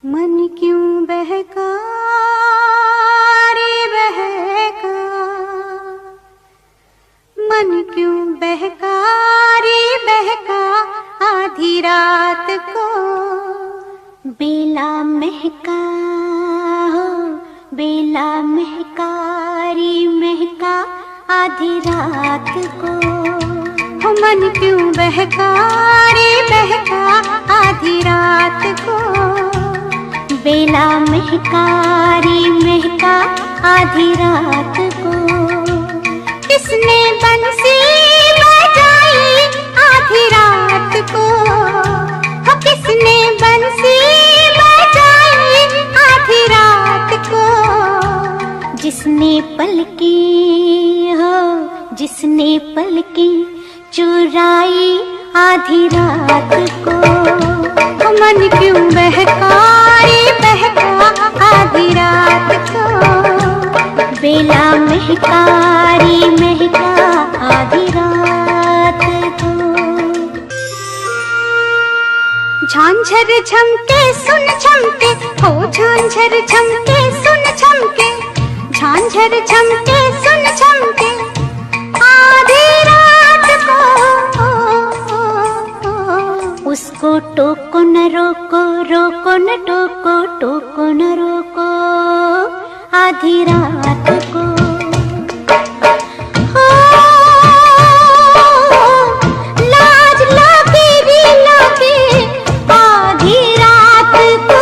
मन क्यों बहका रे बहका, मन क्यों बहका रे बहका, आधी रात को बेला महका हो, बेला महका रे महका, आधी रात को। हो मन क्यों बहका रे बहका, आधी रात को बेला महका रे महका, आधी रात को। किसने बंसी बजाई आधी रात को, हो किसने बंसी बजाई आधी रात को। जिसने पलकी हो, जिसने पलकी चुराई आधी रात को। हो मन क्यों बहका रे बहका, आधी रात को बेला महका रे महका, आधी रात को। झांझर झमके सुन झमके हो, झांझर झमके सुन झमके, झांझर झमके सुन झमके, आधी रात को। उसको टोको न रोको, रोको न टोको, टोको न रोको, आधी रात को। हो लाज लागे रे लागे, आधी रात को।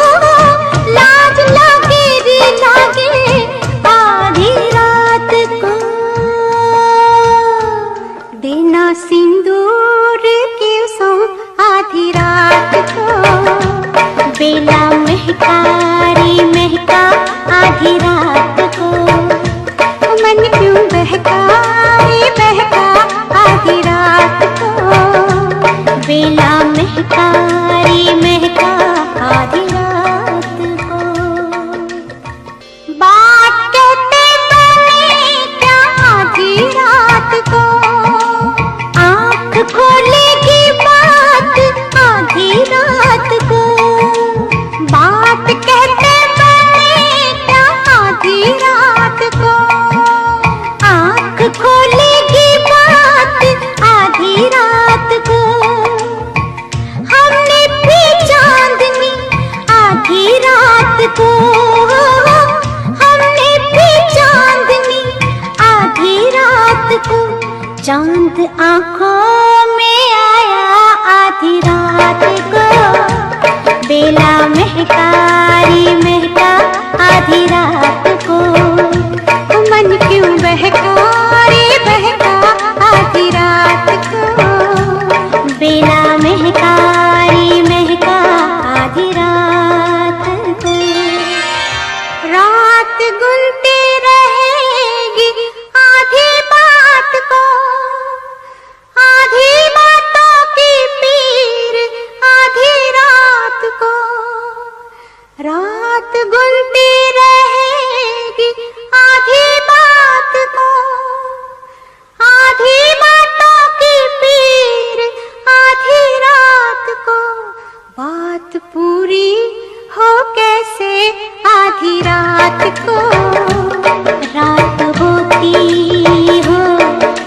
लाज लागे रे लागे, आधी रात को। देना सिंदूर के सो आधी रात को, बेला महका रे महका, आधी रात को। मन क्यों बहका रे बहका, आधी रात को बेला महका रे महका, आधी रात को। बात कहते बने क्या आधी रात को, आँख खोलेगी बात आधी रात को। बात कहते बने क्या आधी रात को, आँख खोलेगी बात आधी रात को। हमने भी चांदनी आधी रात को, हमने भी चांदनी आधी रात को। चांद आँखों में आया आधी रात को, बेला महका रे महका, आधी रात को। मन क्यों बहका रे बहका, आधी रात को बेला महका रे महका, आधी रात को। रात गुनती रहेगी आधी बात को, आधी बातों की पीर आधी रात को। रात गुनती रहेगी आधी बात को, आधी बातों की पीर आधी रात को। बात पूरी हो कैसे आधी रात को। रात होती हो,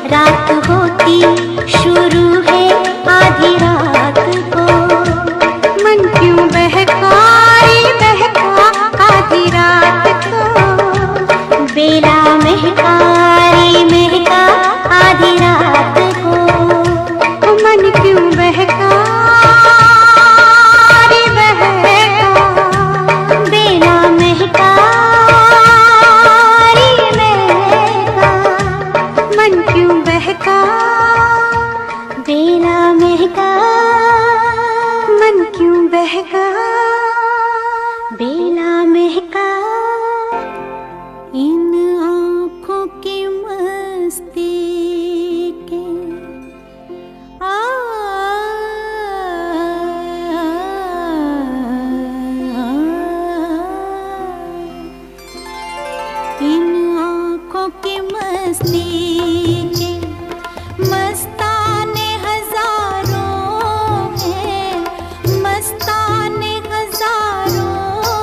रात होती शुरू है आधी रात को। मन क्यों बहका रे बहका, आधी रात को बेला महका रे महका, आधी रात को। मन क्यों बहका रे बहका, बेला महका रे महका। मन क्यों बहका बेला महका, मन क्यों बहका बेला महका। इन आँखों की मस्ती के इन आँखों की मस्ती के मस्ताने हजारों हैं, मस्ताने हजारों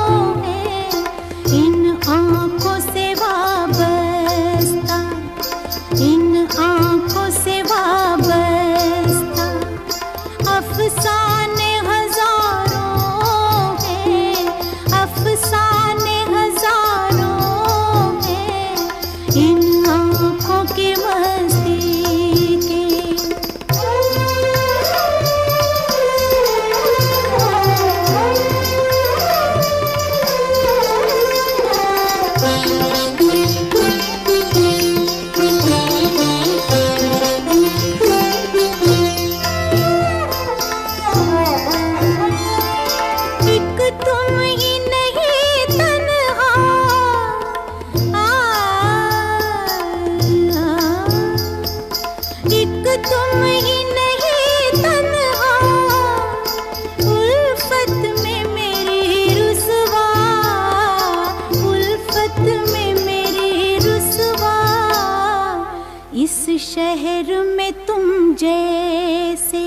शहर में तुम जैसे,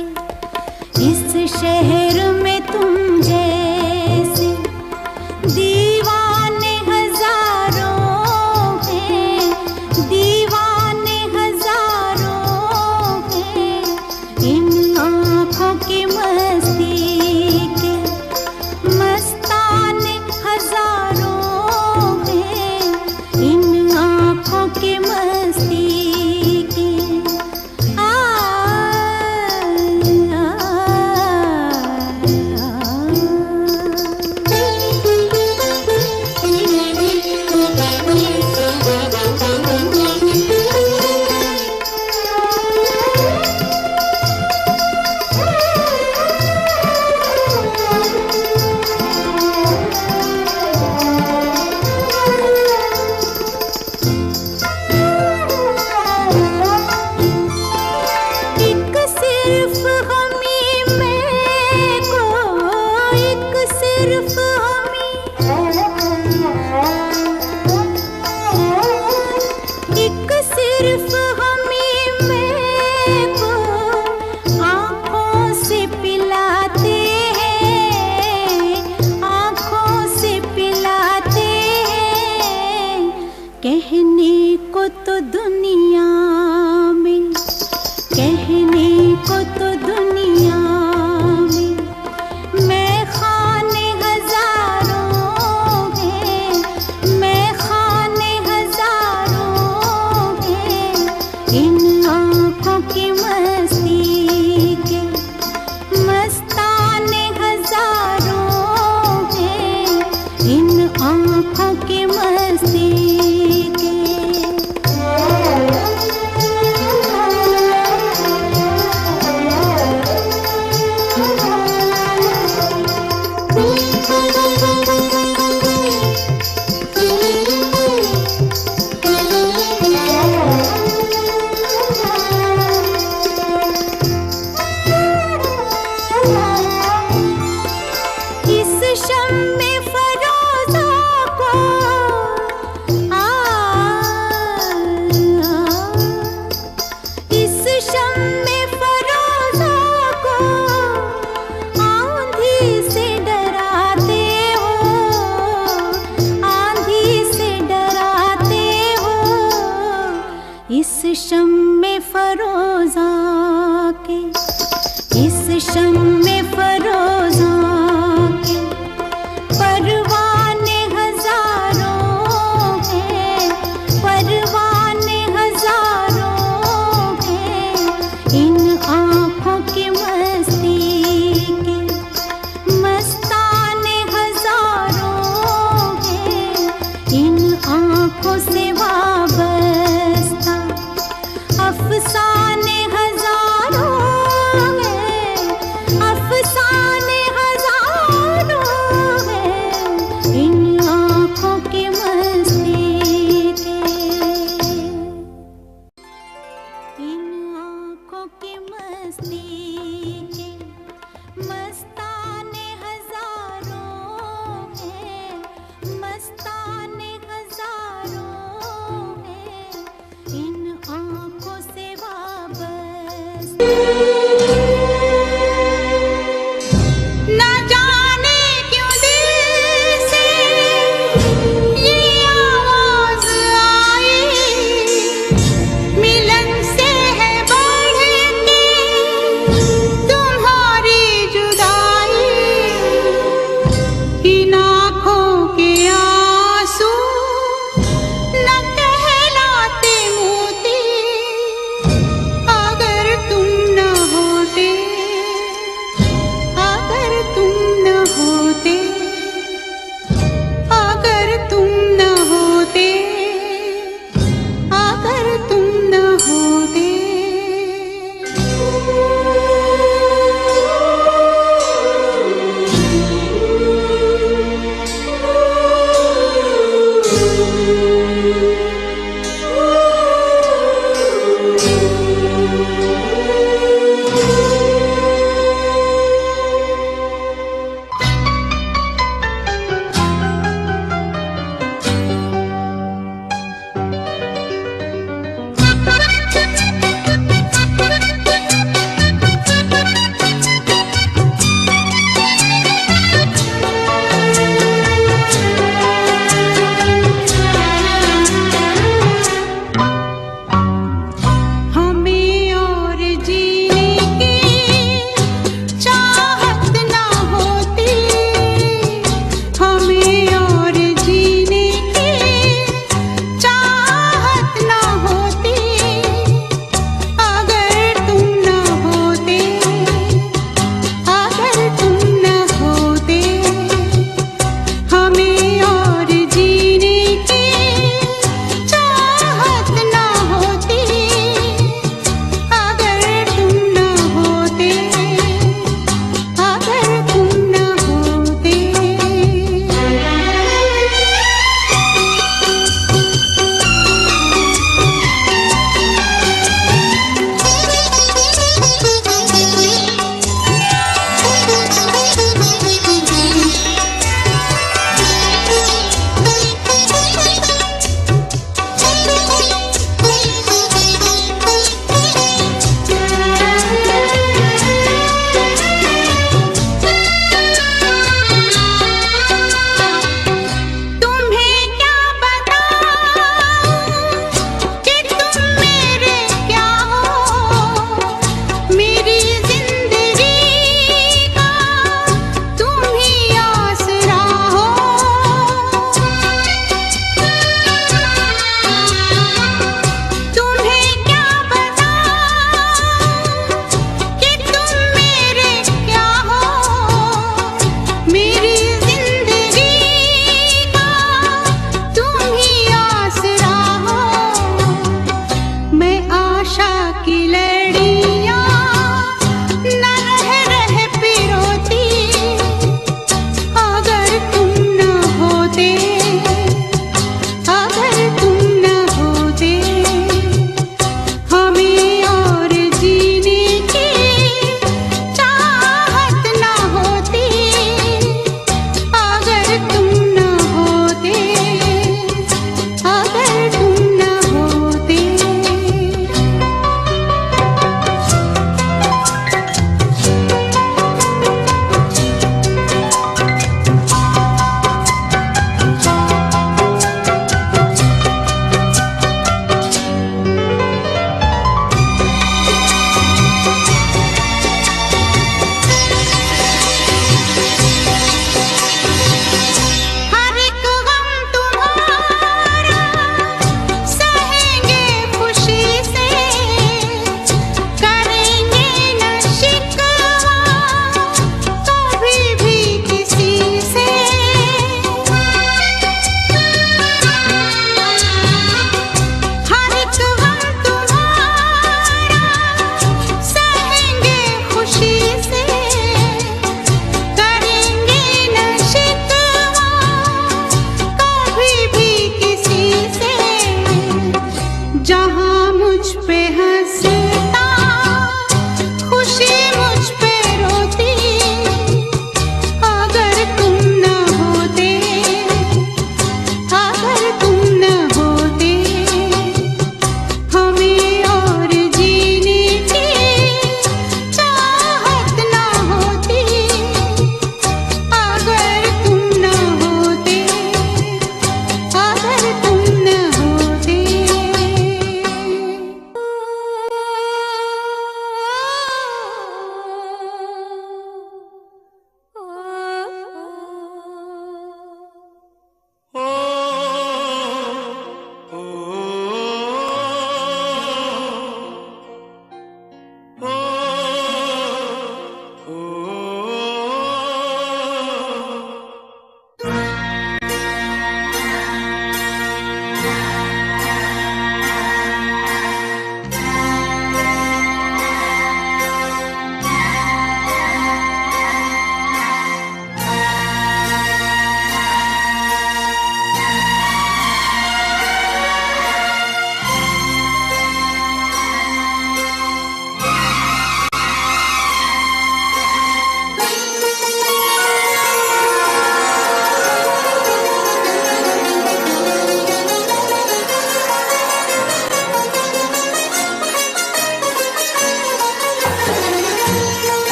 इस शहर में तुम जैसे दीवाने हजारों हैं, दीवाने हजारों हैं। इन आँखों की मस्ती के मस्ताने हजारों हैं, इन आँखों की मस्ती के। कहने को तो दुनिया में, कहने को तो दुनिया में मैं खाने हजारों हैं, मैं खाने हजारों हैं। इन आँखों की मस्ती के मस्ताने हजारों हैं, इन आँखों की मस्ती। इस शम्मे फरोज़ा के, इस शम्मे फरोज़ा के परवाने हजारों हैं, परवाने हजारों हैं। इन आँखों की मस्ती के मस्ताने हजारों हैं, इन आँखों से वाबस्ता अफसाने हजारों हैं,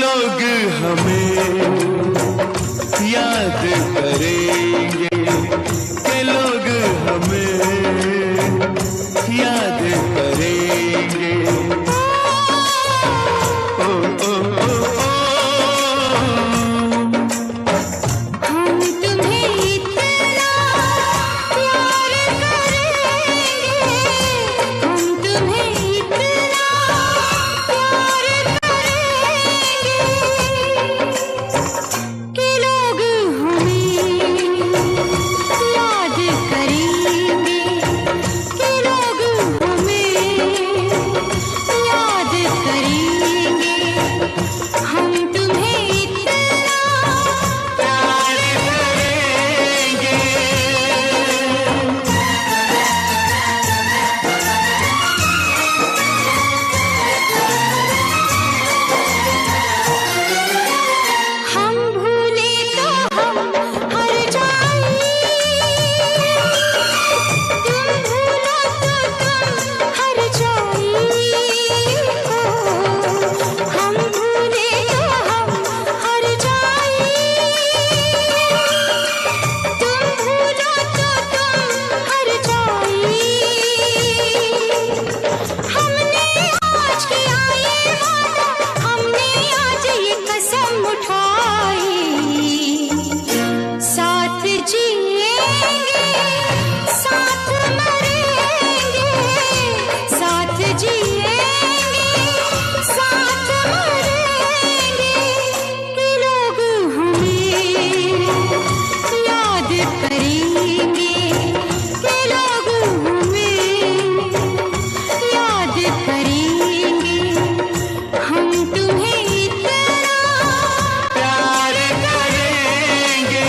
लोग हमें याद करेंगे, के लोग हमें याद करेंगे। ओ, ओ, ओ, ओ, हम तुम्हें इतना प्यार करेंगे, हम तुम्हें इतना प्यार करेंगे कि लोग हमें याद करेंगे, कि लोग हमें याद करेंगे। हम तुम्हें इतना प्यार करेंगे। हम भूले तो हम हर जाएं, तुम भूलो तो तुम हर जाएं। हम भूले तो हम हर जाएं, तुम भूलो तो तुम हर जाएं। हमने आज किया ये वादा, हमने आज ये कसम उठाई, साथ जिएंगे, साथ मरेंगे, साथ जिएंगे, साथ मरेंगे कि लोग हमें याद करेंगे, कि लोग हमें याद करेंगे। हम तुम्हें इतना प्यार करेंगे।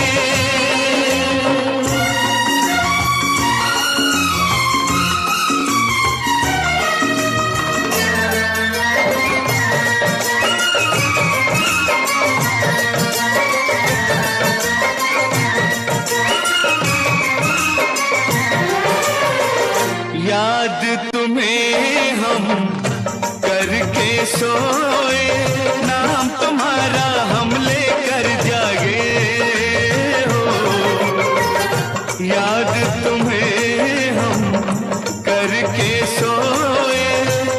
याद तुम्हें हम करके सोए, नाम तुम्हारा हम लेकर जागे हो। याद तुम्हें हम करके सोए,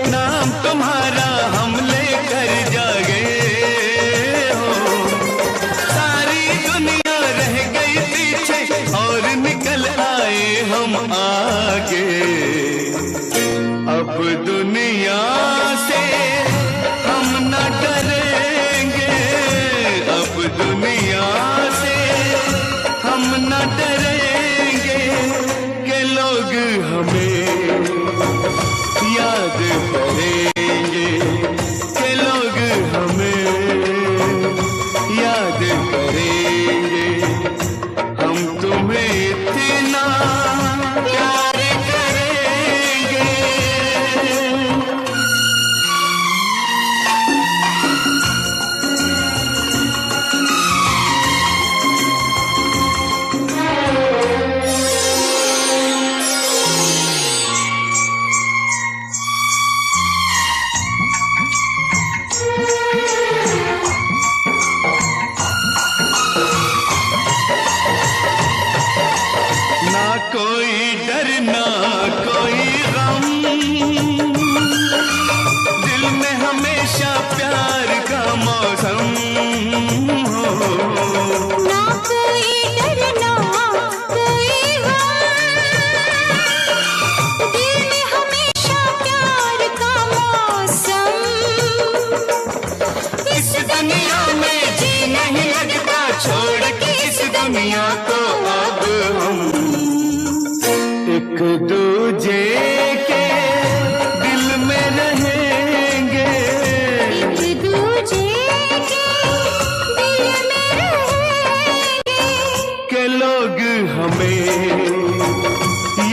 नाम तुम्हारा हम लेकर जागे हो। सारी दुनिया रह गई पीछे और निकल आए हम आगे। अब दुनिया से हम न डरेंगे, अब दुनिया से हम न डरेंगे कि लोग हमें याद करेंगे, कि लोग हमें याद करेंगे। हम तुम्हें इतना प्यार करेंगे। ना कोई डर ना कोई गम, दिल में हमेशा प्यार का मौसम हो। ना कोई डर ना कोई गम, दिल में हमेशा प्यार का मौसम। इस दुनिया में जी नहीं लगता, छोड़ के इस दुनिया को अब हम एक दूजे के दिल में रहेंगे, एक दूजे के दिल में रहेंगे के लोग हमें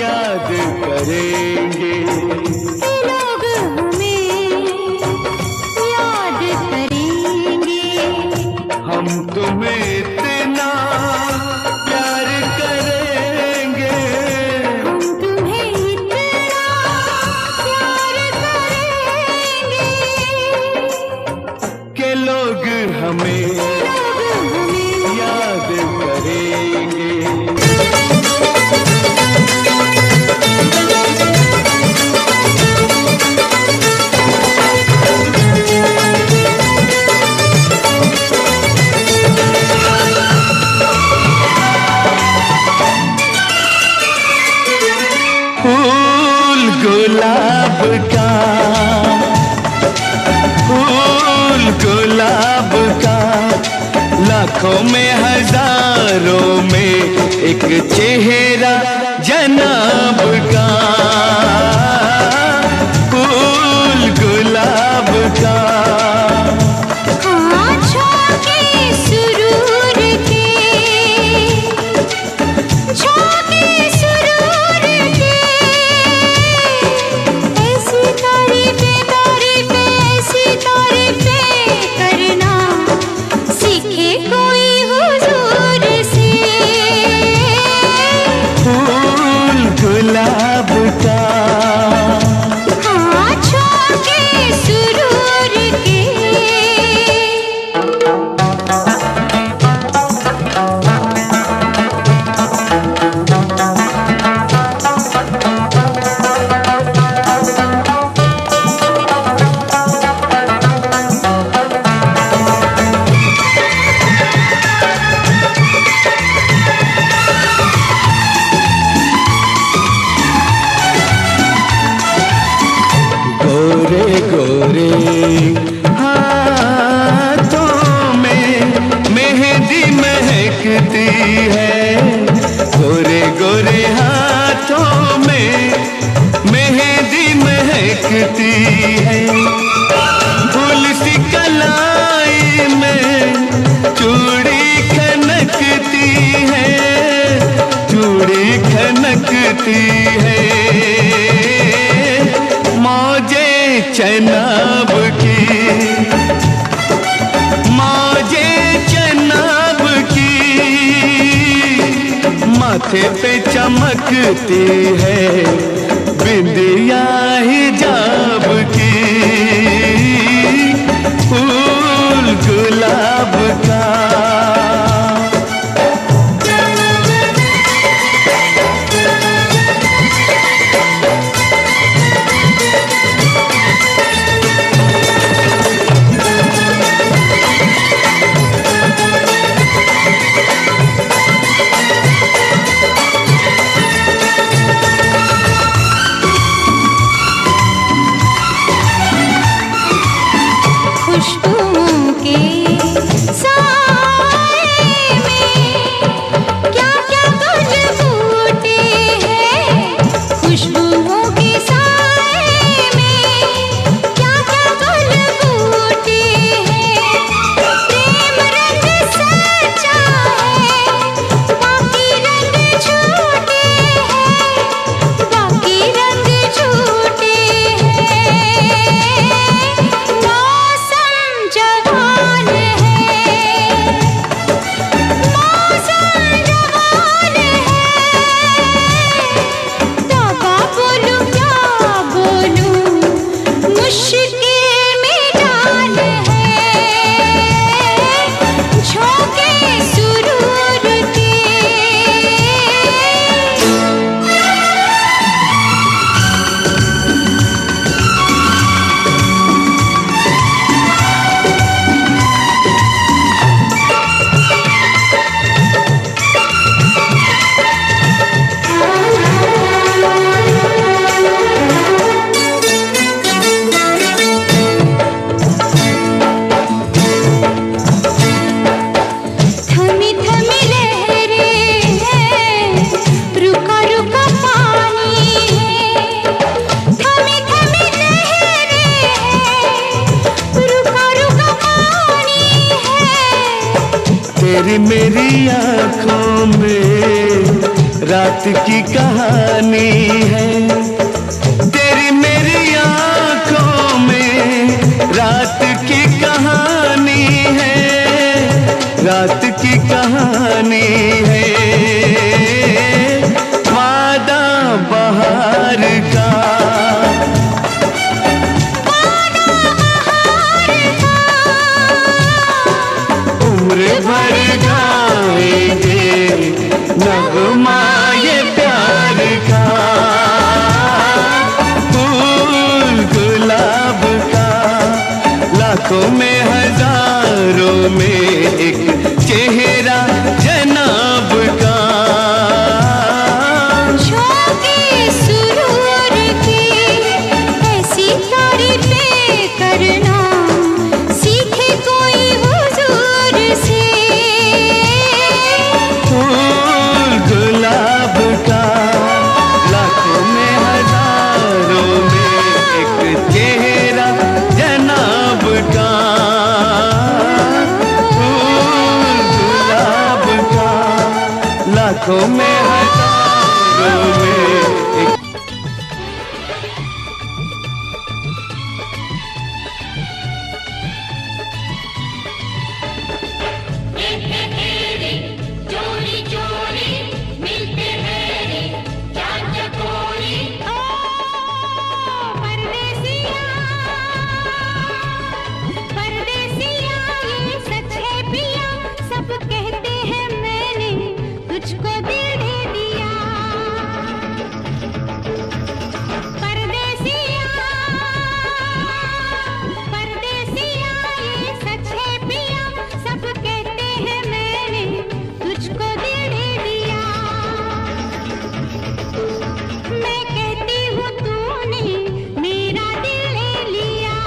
याद करेंगे। कि लोग हमें याद करेंगे। हम तुम्हें इतना प्यार लोग हमें याद करेंगे। फूल गुलाब का, फूल गुलाब का, लाखों में हजारों में एक चेहरा जनाब का। फूल गुलाब का, गोरे गोरे हाथों में मेहंदी महकती है। गोरे गोरे हाथों में मेहंदी महकती है। फूल सी कलाई में चूड़ी खनकती है, चूड़ी खनकती है। मौजे चनाब की, मौजे चनाब की, माथे पे चमकती है बिंदिया हिजाब की। फूल गुलाब का, खुशबुओं के साए में क्या क्या गुल फूटे हैं। खुशबुओं के साए में क्या क्या गुल फूटे हैं। प्रेम रंग सच्चा है, बाकी रंग झूठे हैं, बाकी रंग झूठे हैं। जवान है, मौसम जवान है। तौबा बोलूं क्या बोलूं, मुश्किल में जान है। झोंके सुरूर के, तेरी मेरी आँखों में रात की कहानी है। तेरी मेरी आँखों में रात की कहानी है, रात की कहानी है। वादा बहार का, वादा बहार का, सुर भर गाएंगे नगमा ये प्यार का। फूल गुलाब का लाखों में हजारों में एक चेहरा जनाब का। शौक़े सुरूर की ऐसी तारीफ़ें करना सीखे कोई हुजूर से। फूल गुलाब का लाखों में हजारों में एक चेहरा जनाब का। फूल गुलाब का लाखों में हजारों में एक। चोरी चोरी मिलते हैं रे जान चकोरी। ओ परदेसिया परदेसिया ये सच है पिया, सब कहते हैं मैंने तुझको दिल दे दिया। परदेसिया परदेसिया ये सच है पिया, सब कहते हैं मैंने तुझको दिल दे दिया। मैं कहती हूँ तूने मेरा दिल ले लिया।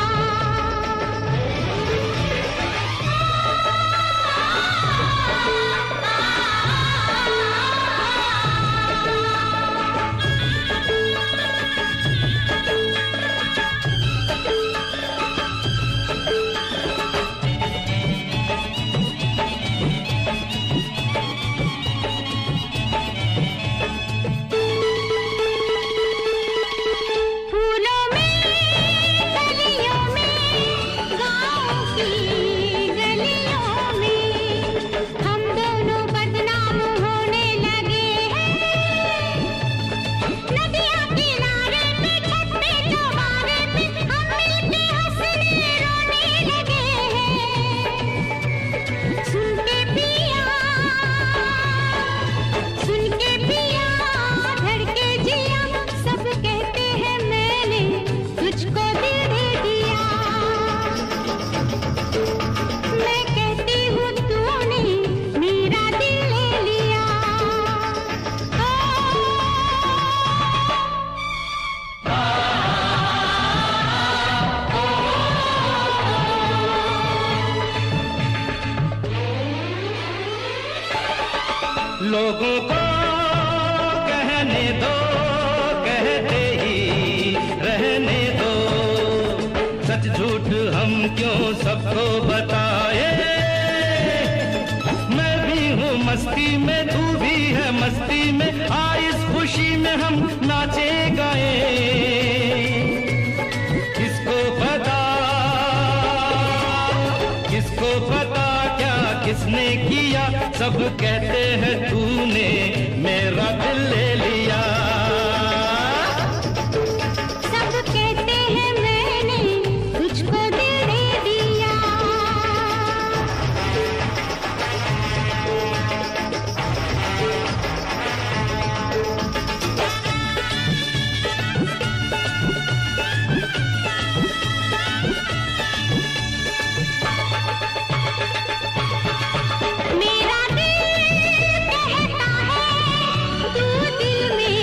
फूलों में गलियों में गाँव की गलियों में हम दोनों बदनाम होने लगे हैं। नदियाँ किनारे पे छत पे चौबारे पे हम मिलके हंसने रोने लगे हैं। सुन के पिया धड़के जिया, सब कहते हैं मैंने तुझको दिल दे दिया। मैं कहती हूँ तूने मेरा दिल ले लिया। लोगों को कहने दो, कहते ही रहने दो। सच झूठ हम क्यों सबको बताए। मैं भी हूँ मस्ती में, तू भी है मस्ती में। आ इस खुशी में हम नाचे गाए। किसको पता क्या किसने किया। सब कहते हैं तूने मेरा दिल ले लिया। सब कहते हैं मैंने तुझको दिल दे दिया। मेरा दिल कहता है तू दिल में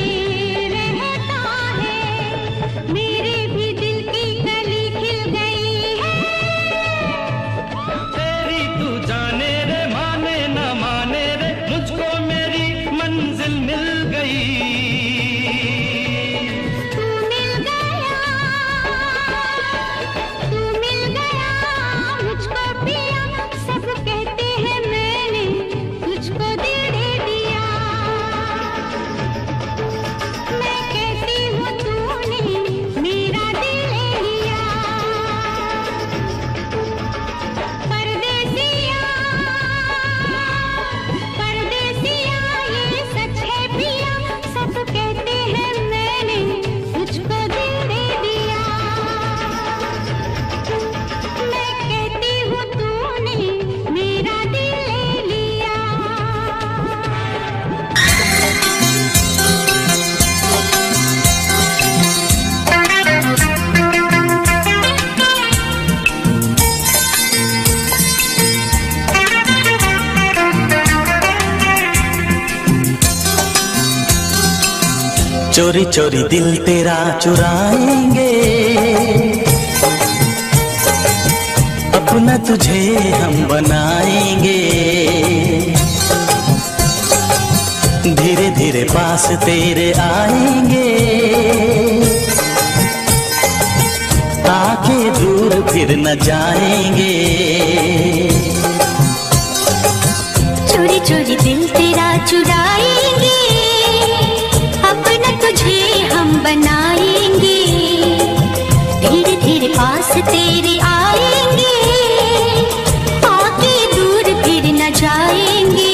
चोरी चोरी दिल तेरा चुराएंगे, अपना तुझे हम बनाएंगे। धीरे धीरे पास तेरे आएंगे, आके दूर फिर न जाएंगे। चोरी चोरी दिल तेरा चुराएंगे, अपना तुझे हम बनाएंगे। धीरे धीरे पास तेरे आएंगे, आके दूर फिर न जाएंगे।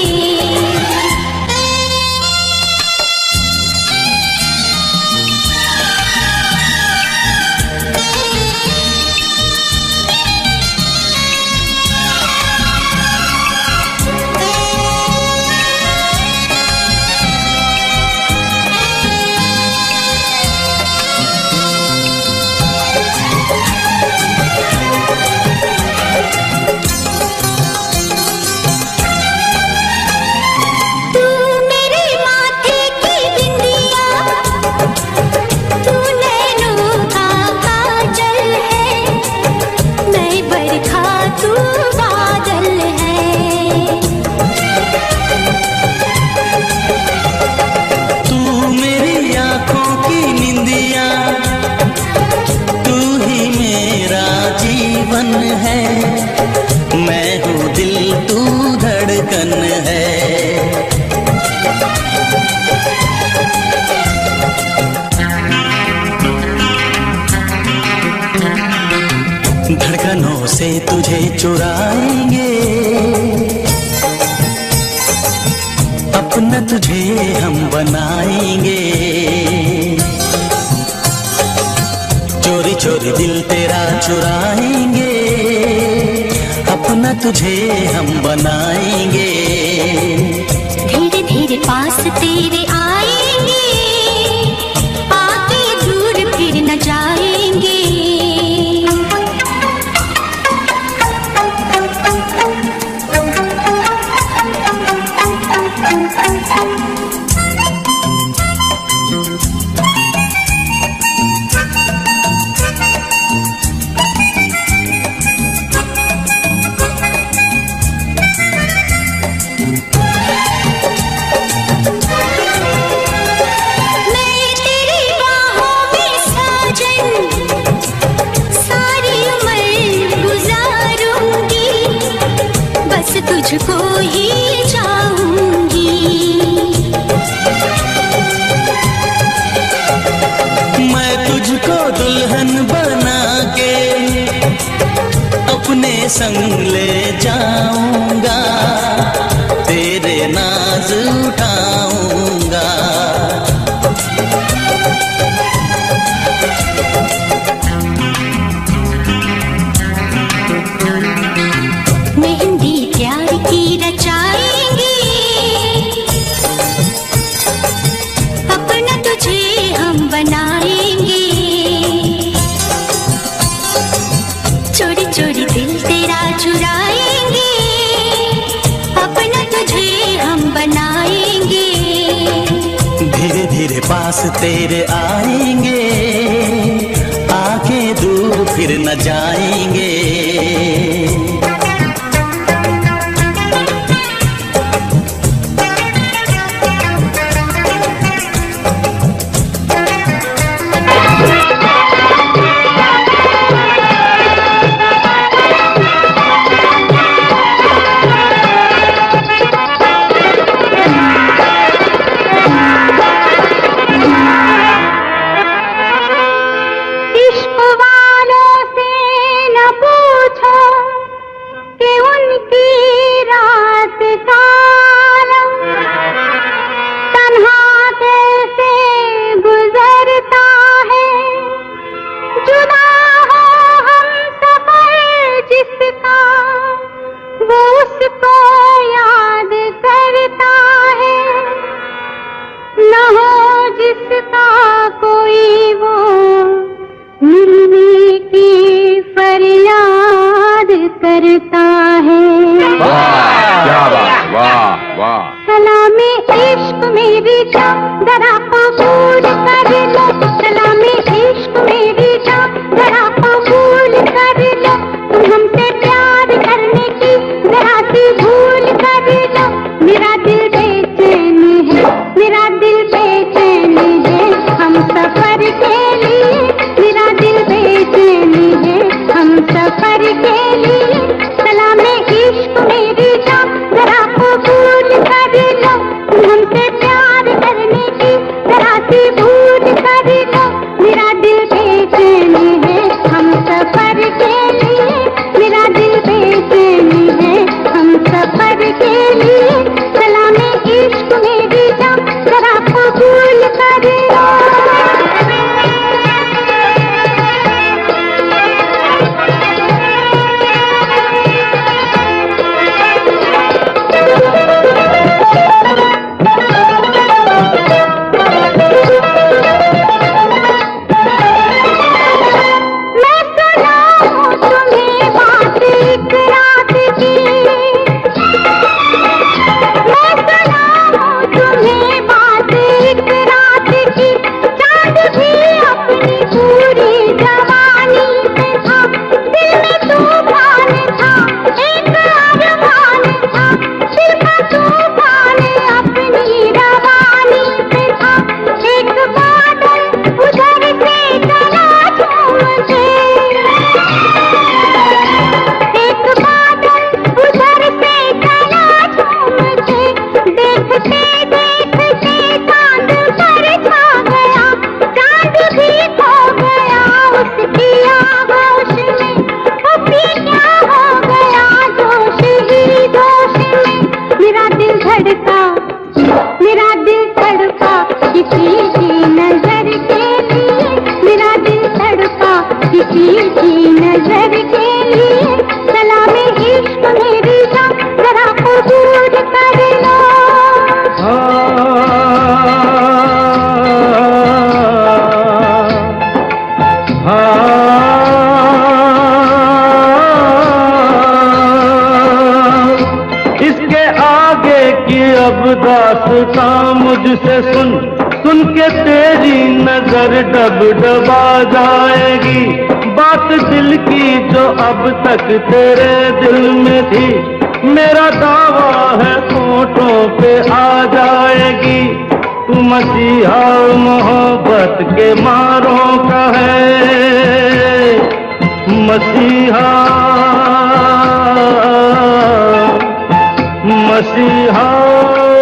मैं हूँ दिल तू धड़कन है। धड़कनों से तुझे चुराएंगे, अपना तुझे हम बनाएंगे। चोरी चोरी दिल तेरा चुराएंगे, अपना तुझे हम बनाएंगे। धीरे धीरे पास तेरे आएंगे, आके दूर फिर न जाएंगे। तुझको ही चाहूंगी, मैं तुझको दुल्हन बना के अपने संग ले जाऊंगा, तेरे नाज उठाऊंगा। मेहंदी प्यार की रचाएंगे, अपना तुझे हम बनाएंगे। चोरी चोरी दिल तेरा चुराएंगे, अपना तुझे हम बनाएंगे। धीरे धीरे पास तेरे आएंगे, आके दूर फिर न जाएंगे। करता है। वाह क्या बात, वाह वाह। सलामे इश्क मेरी जा जरा कबूल कर। अब दास्तां मुझसे सुन, सुन के तेरी नजर डब डबा जाएगी। बात दिल की जो अब तक तेरे दिल में थी, मेरा दावा है होठों पे आ जाएगी। तू मसीहा मोहब्बत के मारों का है, मसीहा मसीहा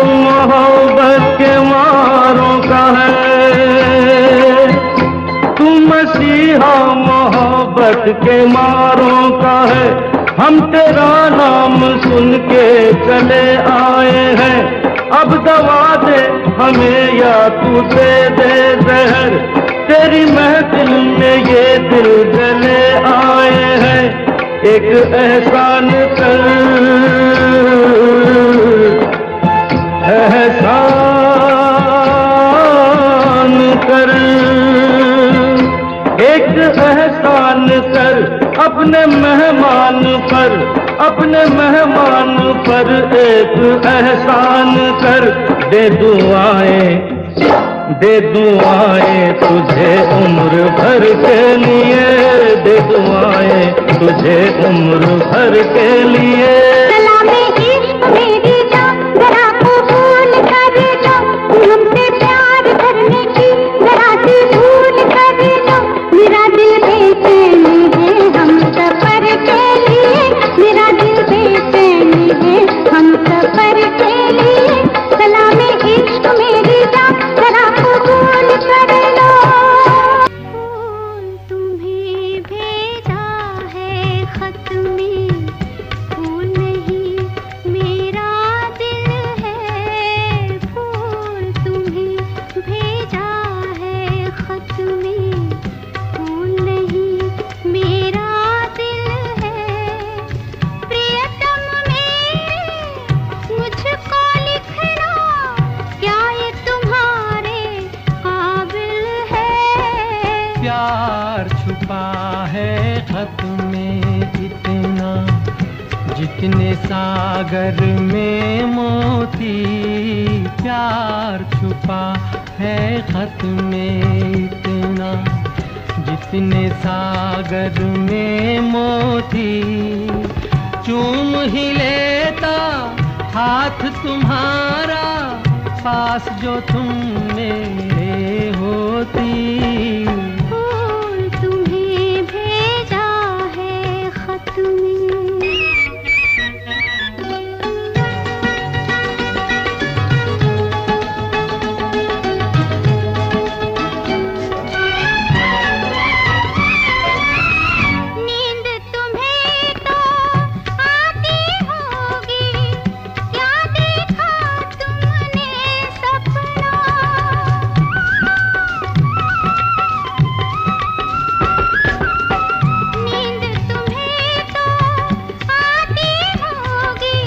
मोहब्बत के मारों का है। तू मसीहा मोहब्बत के मारों का है। हम तेरा नाम सुन के चले आए हैं, अब दवा दे हमें या तू दे दे जहर। तेरी महफिल में ये दिल जले आए हैं, एक एहसान कर, एहसान कर, एक एहसान कर अपने मेहमान पर, अपने मेहमान पर एक एहसान कर। दे दुआएं तुझे उम्र भर के लिए, दे दुआएं तुझे उम्र भर के लिए। सलामे इश्क मेरी जान जरा कबूल कर लो, हमसे प्यार करने की जरा सी भूल कर लो। मेरा दिल बेचैन है हम सफर के लिए, मेरा दिल बेचैन है हम सफर के लिए। सलामे इश्क मेरी जान जरा कबूल कर लो। फूल तुम्हें भेजा है खत में, फूल नहीं मेरा दिल है। फूल तुम्हें भेजा है खत में, फूल नहीं मेरा दिल है। प्रियतम मेरे मुझको लिखना, क्या ये तुम्हारे काबिल है। प्यार छुपा है खत में इतना, जितने सागर में मोती। प्यार छुपा है खत में इतना, जितने सागर में मोती। चूम ही लेता हाथ तुम्हारा, पास जो तुम मेरे होती। फूल तुम्हें भेजा है खत में। नींद तुम्हें तो आती होगी, क्या देखा तुमने सपना। नींद तुम्हें तो आती होगी,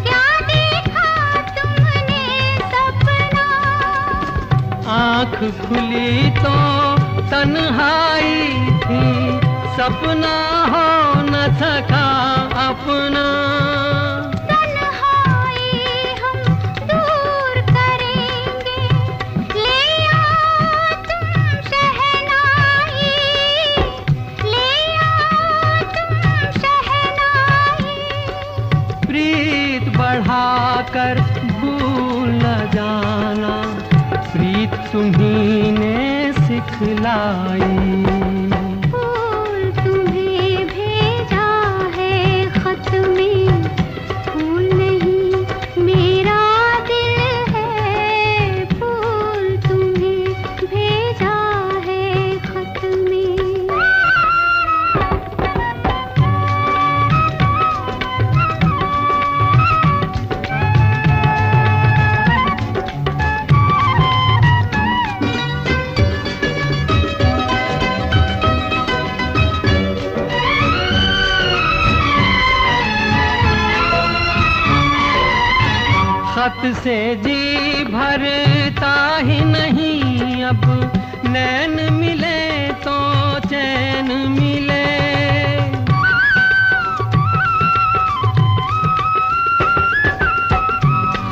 क्या देखा तुमने सपना। आँख खुली तो तन्हाई थी, सपना हो न सका अपना। तन्हाई हम दूर करेंगे, ले आओ तुम शहनाई, ले आओ तुम शहनाई। प्रीत बढ़ाकर भूल न जाना, प्रीत तुम्ही ने सिखलाई। फूल तुम्हें भेजा है खत में, फूल नहीं मेरा दिल है। फूल तुम्हें भेजा है खत में। खत से जी भरता ही नहीं, अब नैन मिले तो चैन मिले।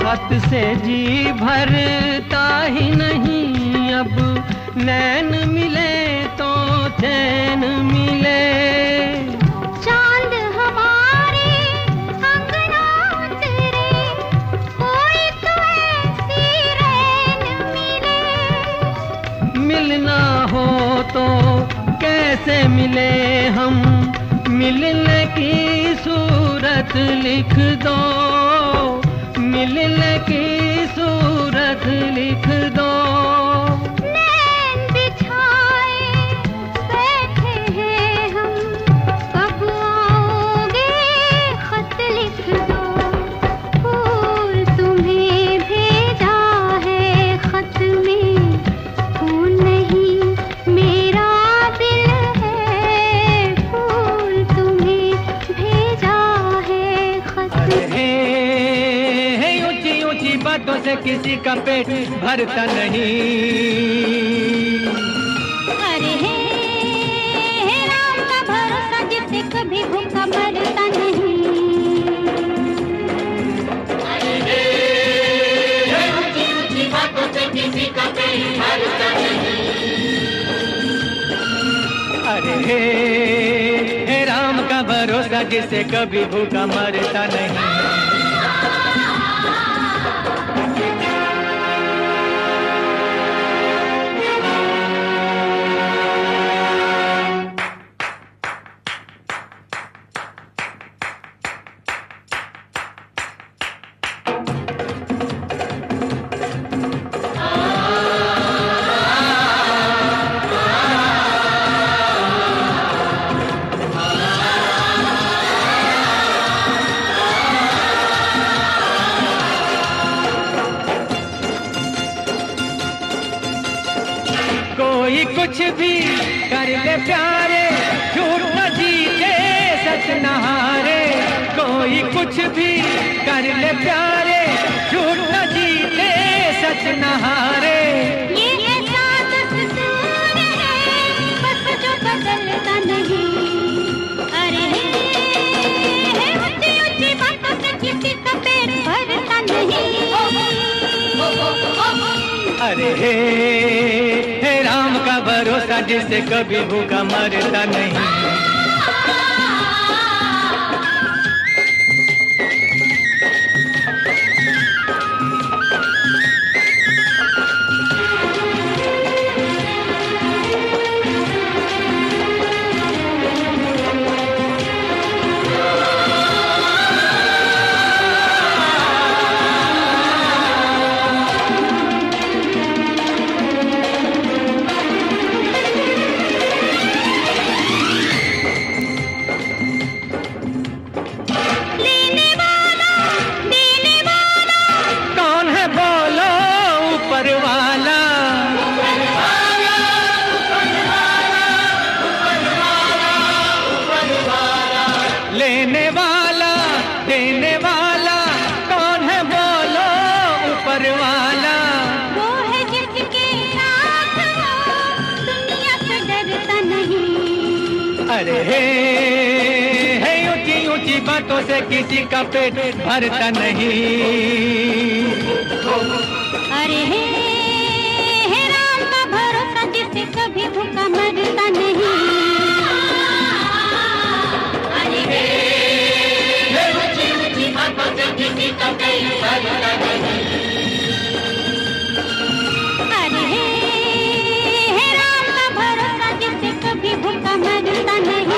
खत मौत से जी भरता ही नहीं, अब नैन मिले तो चैन मिले। चांद हमारे अंगना उतरे, कोई तो ऐसी रैन मिले। मिलना हो तो कैसे मिले हम, मिलने की सूरत लिख दो, मिलने की सूरत लिख दो। नैन बिछाए बैठे हैं हम, कब आओगे खत लिख दो। फूल तुम्हें भेजा है खत में, फूल नहीं मेरा दिल है। फूल तुम्हें भेजा है खत में। ऊंची ऊंची बातों से किसी का पेट भरता नहीं। अरे हे राम का भरोसा जिससे कभी भूखा मरता नहीं। ऊंची ऊंची बातों से किसी का पेट भरता नहीं। अरे हे राम का भरोसा जिससे कभी भूखा मरता नहीं। कोई कुछ भी कर ले प्यारे, झूठ न जीते सच न हारे। कोई कुछ भी कर ले प्यारे, झूठ न जीते सच न हारे। ये ऐसा दस्तूर है बस जो बदलता नहीं। अरे ऊंची ऊंची बातों से किसी का पेट भरता नहीं। अरे हे राम का भरोसा जिससे कभी भूखा मरता नहीं। लेने वाला देने वाला कौन है बोलो ऊपर वाला। वो है जिसके साथ हो दुनिया से डरता नहीं। अरे हे ऊंची ऊंची बातों से किसी का पेट भरता नहीं। अरे हे राम का भरोसा जिससे कभी भूखा मरता नहीं। अरे ऊंची ऊंची बातों से किसी का पेट भरता नहीं। अरे हे राम का भरोसा जिससे कभी भूखा मरता नहीं।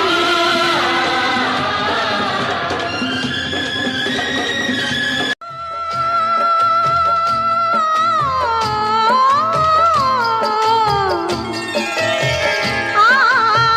आ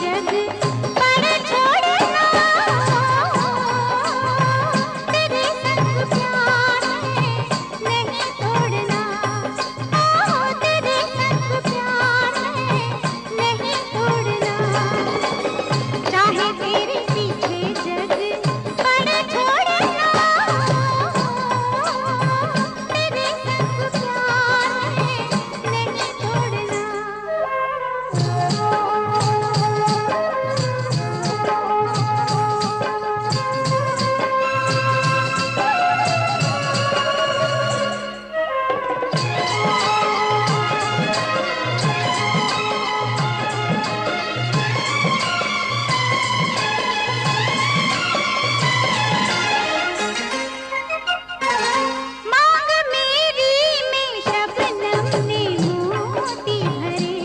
जग पर छोड़ना, तेरे संग प्यार है नहीं तोड़ना, तेरे संग प्यार है नहीं तोड़ना, चाहे तेरे पीछे जग पर छोड़ना, तेरे संग प्यार है नहीं तोड़ना। मांग मेरी में शबनम ने मोती भरे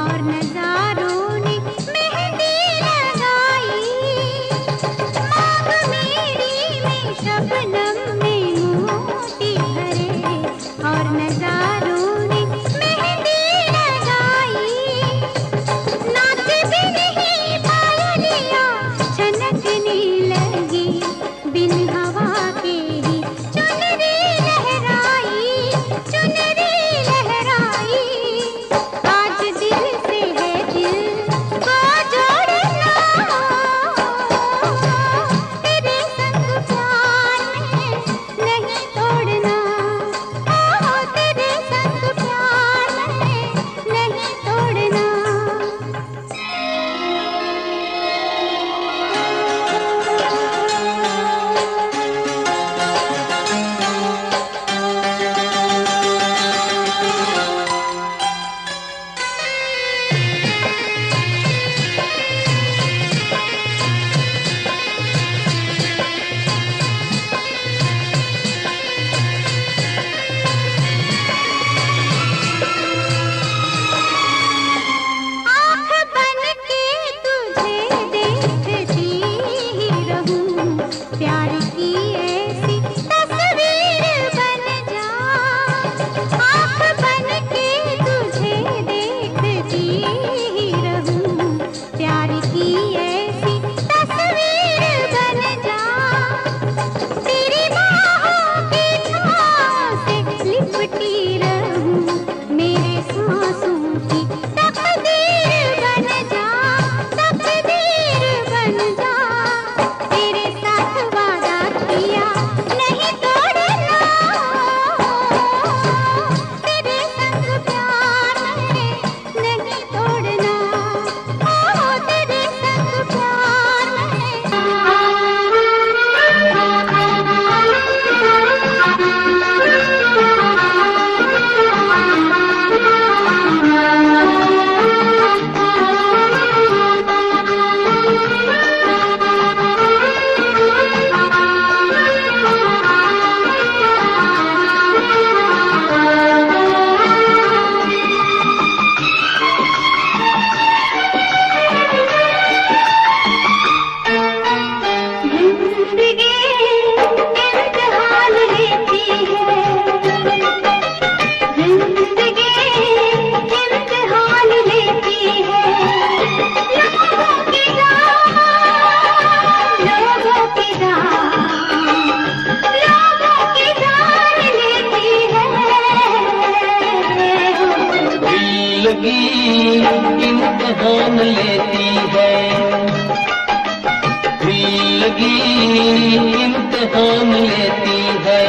और नजारों ने मेहंदी लगाई, मांग मेरी में शबनम ने मोती भरे और नजारों ने मेहंदी लगाई, नाच भी नहीं पायलियां छनकने लगी, बिन हवा के ही चुनरी लहराई, चुनरी लहराई, आज दिल से है दिल को जोड़ना, तेरे संग प्यार में नहीं तोड़ना, तेरे संग प्यार में नहीं तोड़ना। आँख बन के तुझे देखती ही रहूं, प्यार की ऐसी तस्वीर बन जा, आँख बन के तुझे देखती ही रहूं, प्यार की ऐसी तस्वीर बन जा, तेरी बाहों की छाँव से लिपटी रहूं, मेरे सांसों की तकदीर बन जा, तकदीर बन जा, तेरे साथ वादा किया नहीं तोड़ना, तेरे संग प्यार है नहीं तोड़ना, तेरे संग प्यार जिंदगी इम्तिहान लेती है, जिंदगी इम्तिहान लेती है, लोगों की जान, लोगों की जान, लोगों की जान लेती है, जिंदगी इम्तिहान लेती है, जिंदगी इम्तिहान लेती है,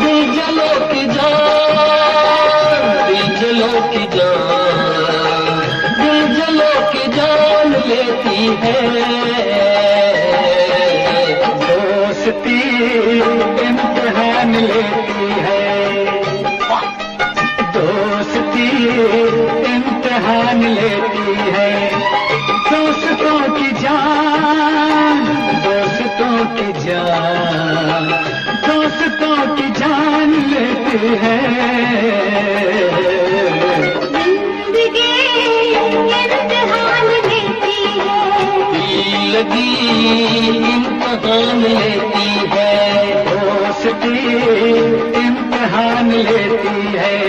दिलजलों की जान, दिलजलों की जान, दिलजलों की जान लेती है, दोस्ती इम्तिहान लेती है, दोस्ती इम्तिहान लेती है, दोस्तों की जान, दोस्तों की जान, दोस्तों की जान लेती है, जिंदगी इम्तिहान लेती है, लगी इम्तिहान लेती है, दोस्ती इम्तिहान लेती है।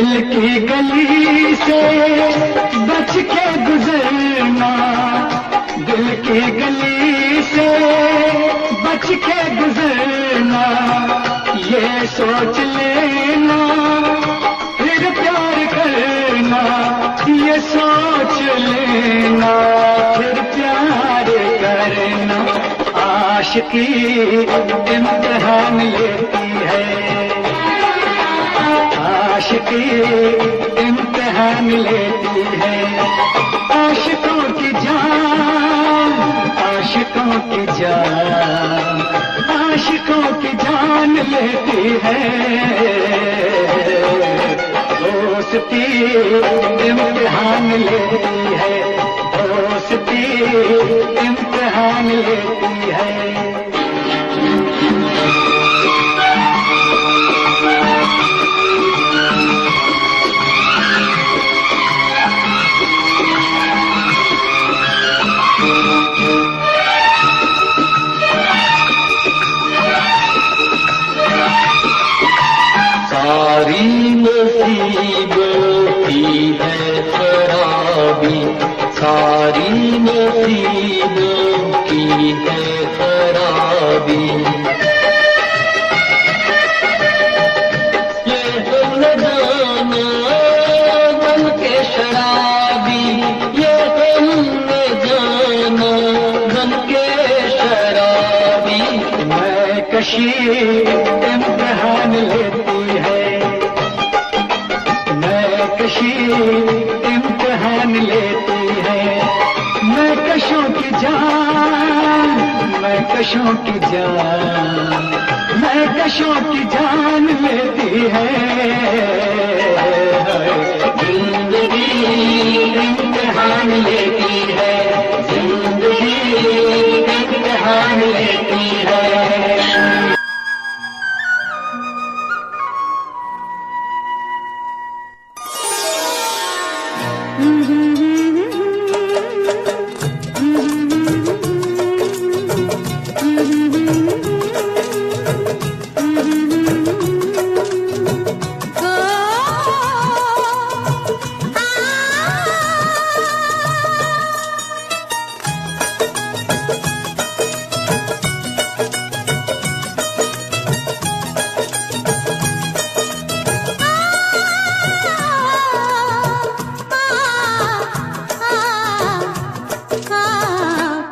दिल की गली से बच के गुजरना, दिल की गली से बच के गुजरना, ये सोच लेना फिर प्यार करना, ये सोच लेना फिर प्यार करना। आशिकी इम्तिहान लेती है, आशिकी इम्तिहान लेती है। आशिकों की जान, आशिकों की जान, आशिकों की जान लेती है। दोस्ती इम्तिहान लेती है, दोस्ती इम्तिहान लेती है। सारी नसीबों की है खराबी, सारी नसीबों की है खराबी। ये हम न जाना बन के शराबी, ये हम न जाना बन के शराबी। मैं कशी इम्तिहान लेती है, मैं कशी इम्तिहान लेती है। मैं कशों की जान, मैं कशों की जान, मैं कशों की जान लेती है। जिंदगी इम्तिहान लेती है, जिंदगी इम्तिहान लेती है।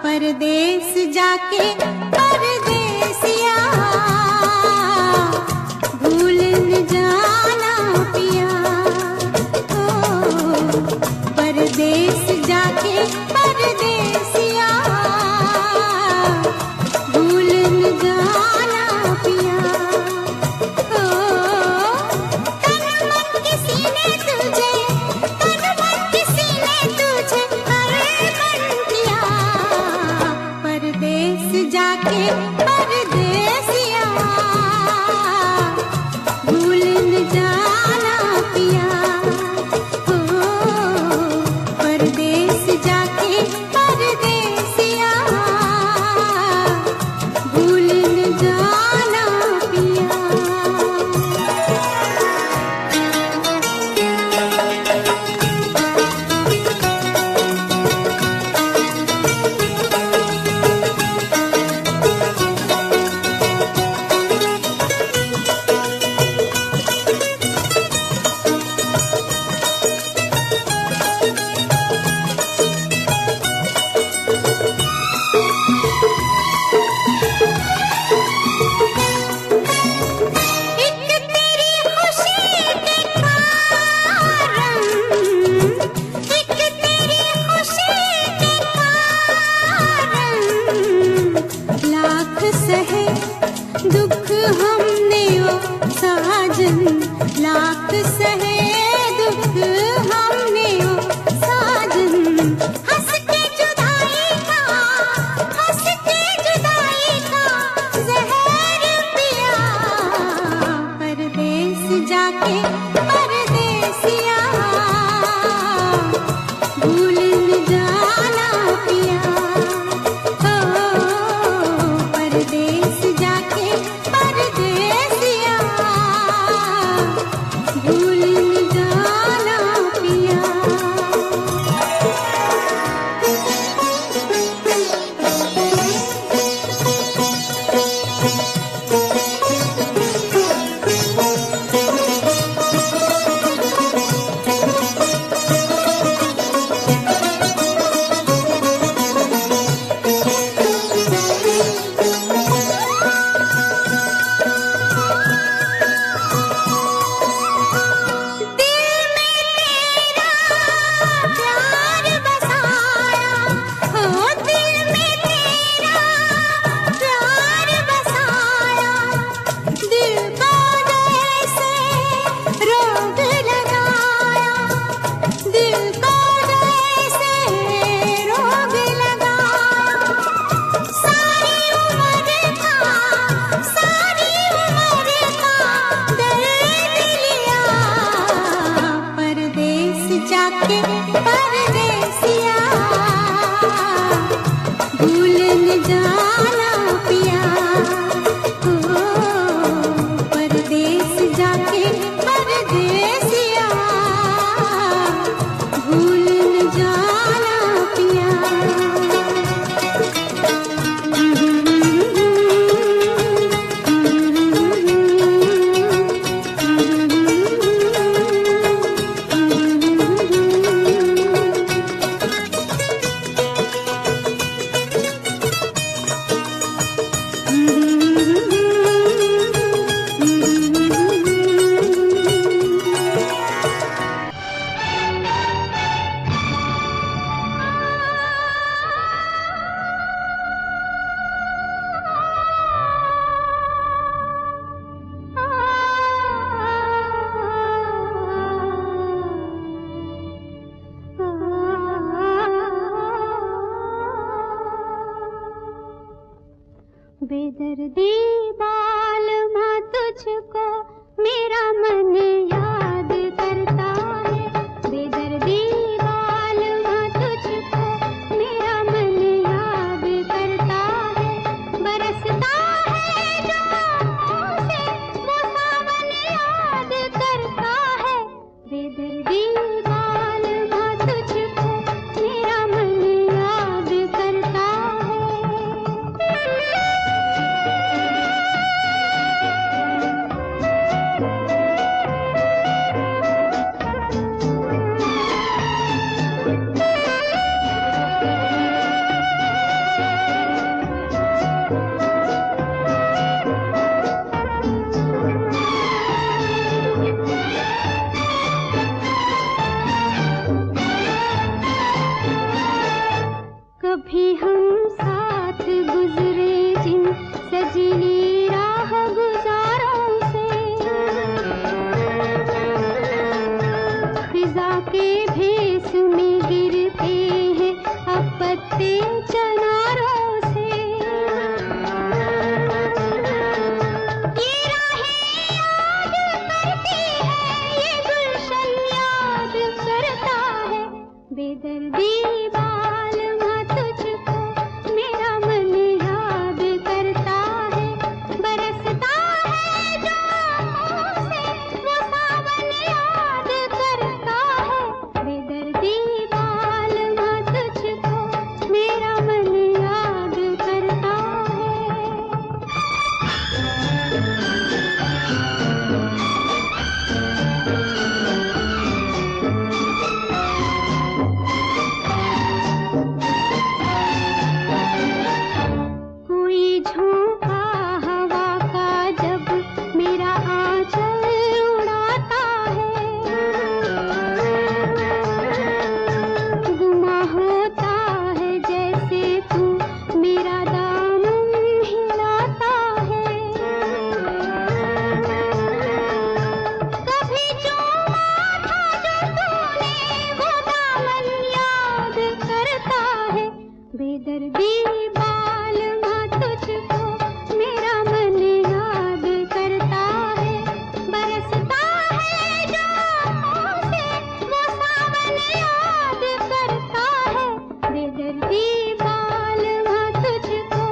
परदेस जाके परदेसिया भूल न जाना पिया। ओ परदेस जाके परदेसिया भूल न जाना पिया। ओ तन मन किसी ने तुझे, तन मन किसी ने तुझे अरमान किया। परदेस जाके परदेसिया भूल न जाना पिया। ओ परदेस जाके परदेसिया भूल न जाना पिया। दुख हमने ओ साजन, लाख सहे दुख हमने ओ साजन। हंस के जुदाई का, हंस के जुदाई का जहर पिया। परदेस जाके परदेसिया भूल न जाना पिया। ओ परदेस जाके परदेसिया भूल न जाना। जाना पिया, ओ परदेस जाके परदेसिया, भूल न जाना पिया। बेदर्दी बालमा तुझको मेरा मन याद करता है, बेदर्दी बालमा तुझको मेरा मन याद करता है, बरसता है जो आँखों से वो सावन याद करता है, बेदर्दी बालमा तुझको मेरा मन याद करता है। कभी हम साथ गुजरे जिन सजीली राह गुजारों से, फिजा के भेस में गिरते हैं अब पत्ते चनारों से, ये राहें याद करती है, ये गुलशन याद करता है, बेदर्दी बालमा तुझको मेरा मन याद करता है, बरसता है जो आँखों से वो सावन याद करता है, बेदर्दी बालमा तुझको मेरा मन याद करता है। कोई झोंका हवा का जब मेरा आंचल उड़ाता है, गुमा होता है जैसे तू मेरा दामन हिलाता है, कभी चूमा था जो तूने वो दामन याद करता है, बेदर्दी बालमा तुझको मेरा मन याद करता है, बरसता है जो आँखों से वो सावन याद करता है, बेदर्दी बालमा तुझको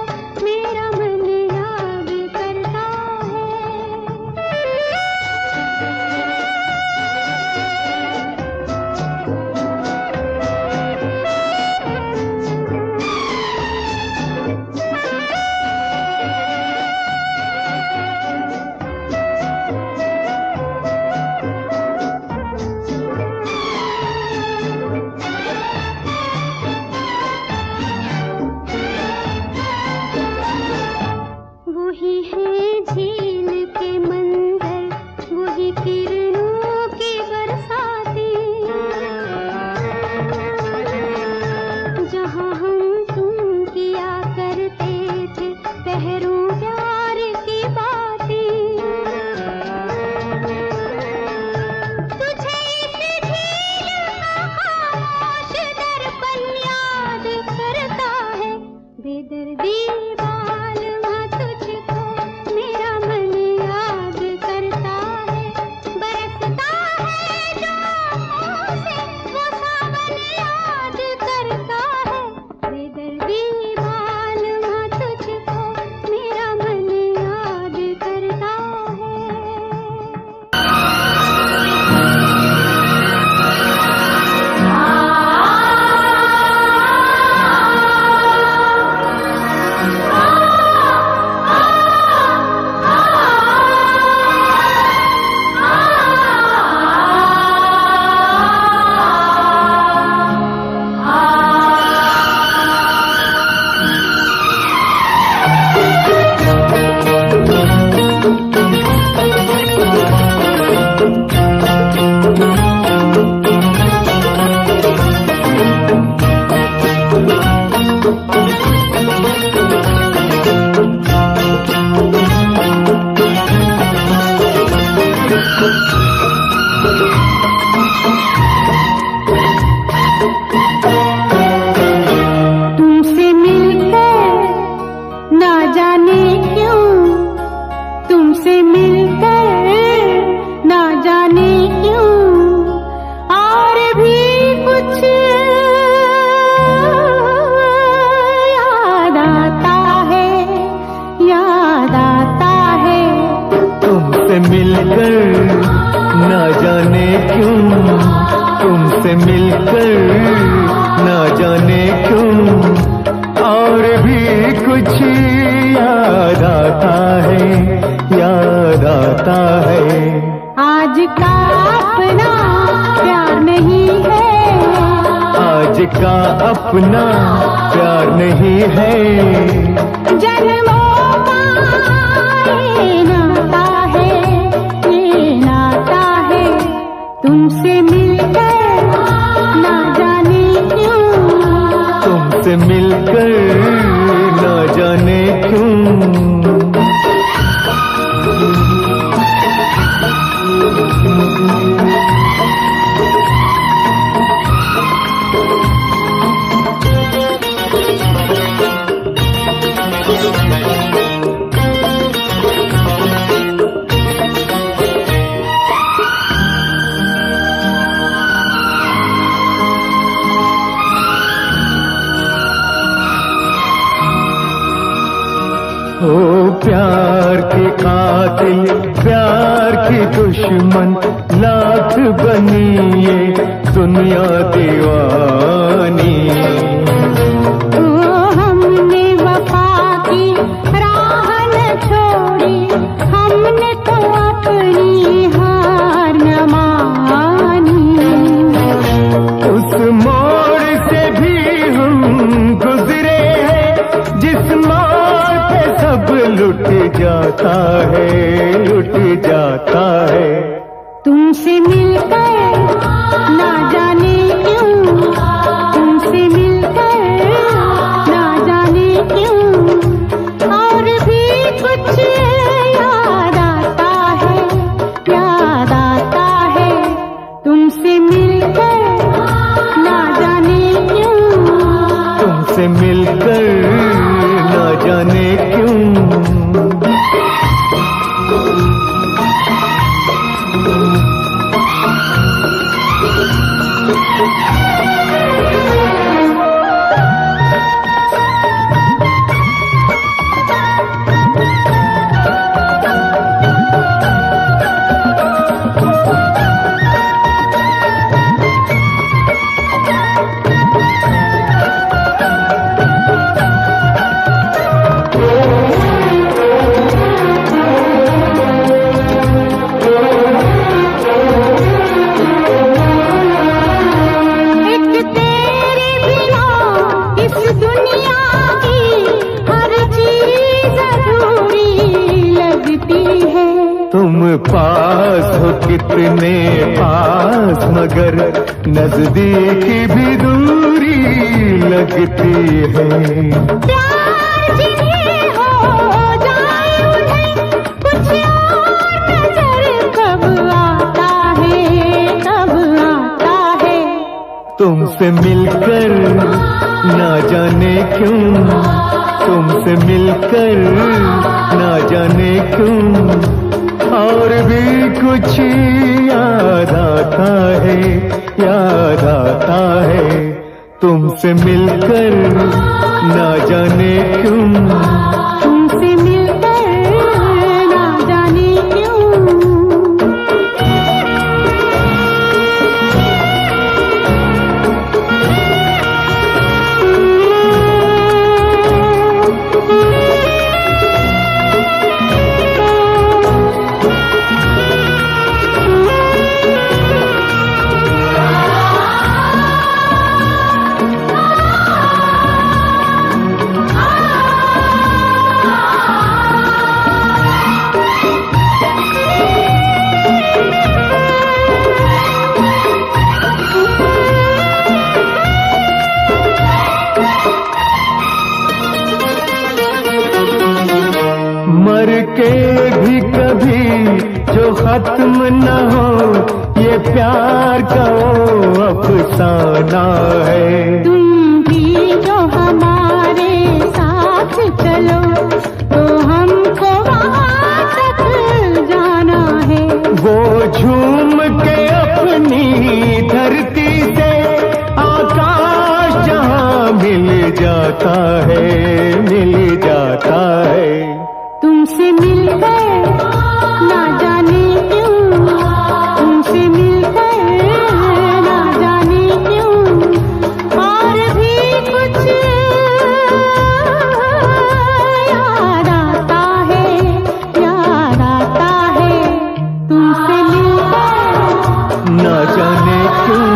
मेरा मन याद करता है। वही है झील के मंजर, वही किरणों की बरसाती, जहाँ हम तुम किया करते थे पहरों प्यार की बातें, तुझे इस झील का खामोश दर्पण याद करता है, बेदर्दी बालमा तुझको मेरा मन याद करता है, बरसता है जो आँखों से वो सावन याद करता है, बेदर्दी बालमा जाने क्यों तुमसे मिलकर, ना जाने क्यों और भी कुछ याद आता है, याद आता है। तुमसे मिलकर ना जाने क्यों, तुमसे मिलकर ना जाने क्यों और भी कुछ याद आता है, याद आता है। आज का अपना प्यार नहीं है, आज का अपना प्यार नहीं है, जन्मों का ये नाता है, ये नाता है। तुमसे मिलकर ना जाने क्यों, तुमसे मिलकर ना जाने क्यों। ओ प्यार के कातिल, प्यार की दुश्मन, लाख बनी ये दुनिया दीवानी। ओ हमने वफा की राह न छोड़ी, हमने तो अपनी हार न मानी। उस मोड़ से भी हम गुजरे हैं जिस मोड़ पे सब लुट जाता है, लुट जाता है। तुमसे मिलकर ना जाने क्यों, तुमसे मिलकर ना जाने क्यों और भी कुछ याद आता है, याद आता है। तुमसे मिलकर ना जाने क्यों, तुमसे मिलकर ना जाने क्यों। तुम पास हो कितने पास, मगर नजदीक भी दूरी लगती है। प्यार जिन्हें हो जाए उन्हें कुछ और नजर कब आता है, कब आता है। तुमसे मिलकर ना जाने क्यों, तुमसे मिलकर ना जाने क्यों और भी कुछ याद आता है, याद आता है। तुमसे मिलकर ना जाने क्यों, तुमसे मिलकर ना जाने क्यों। मर के भी कभी जो खत्म न हो, ये प्यार का वो अफसाना है। तुम भी जो हमारे साथ चलो, तुमसे मिलकर ना जाने क्यों, तुमसे मिलकर ना जाने क्यों और भी कुछ याद आता है, याद आता है। तुमसे मिलकर ना जाने क्यों,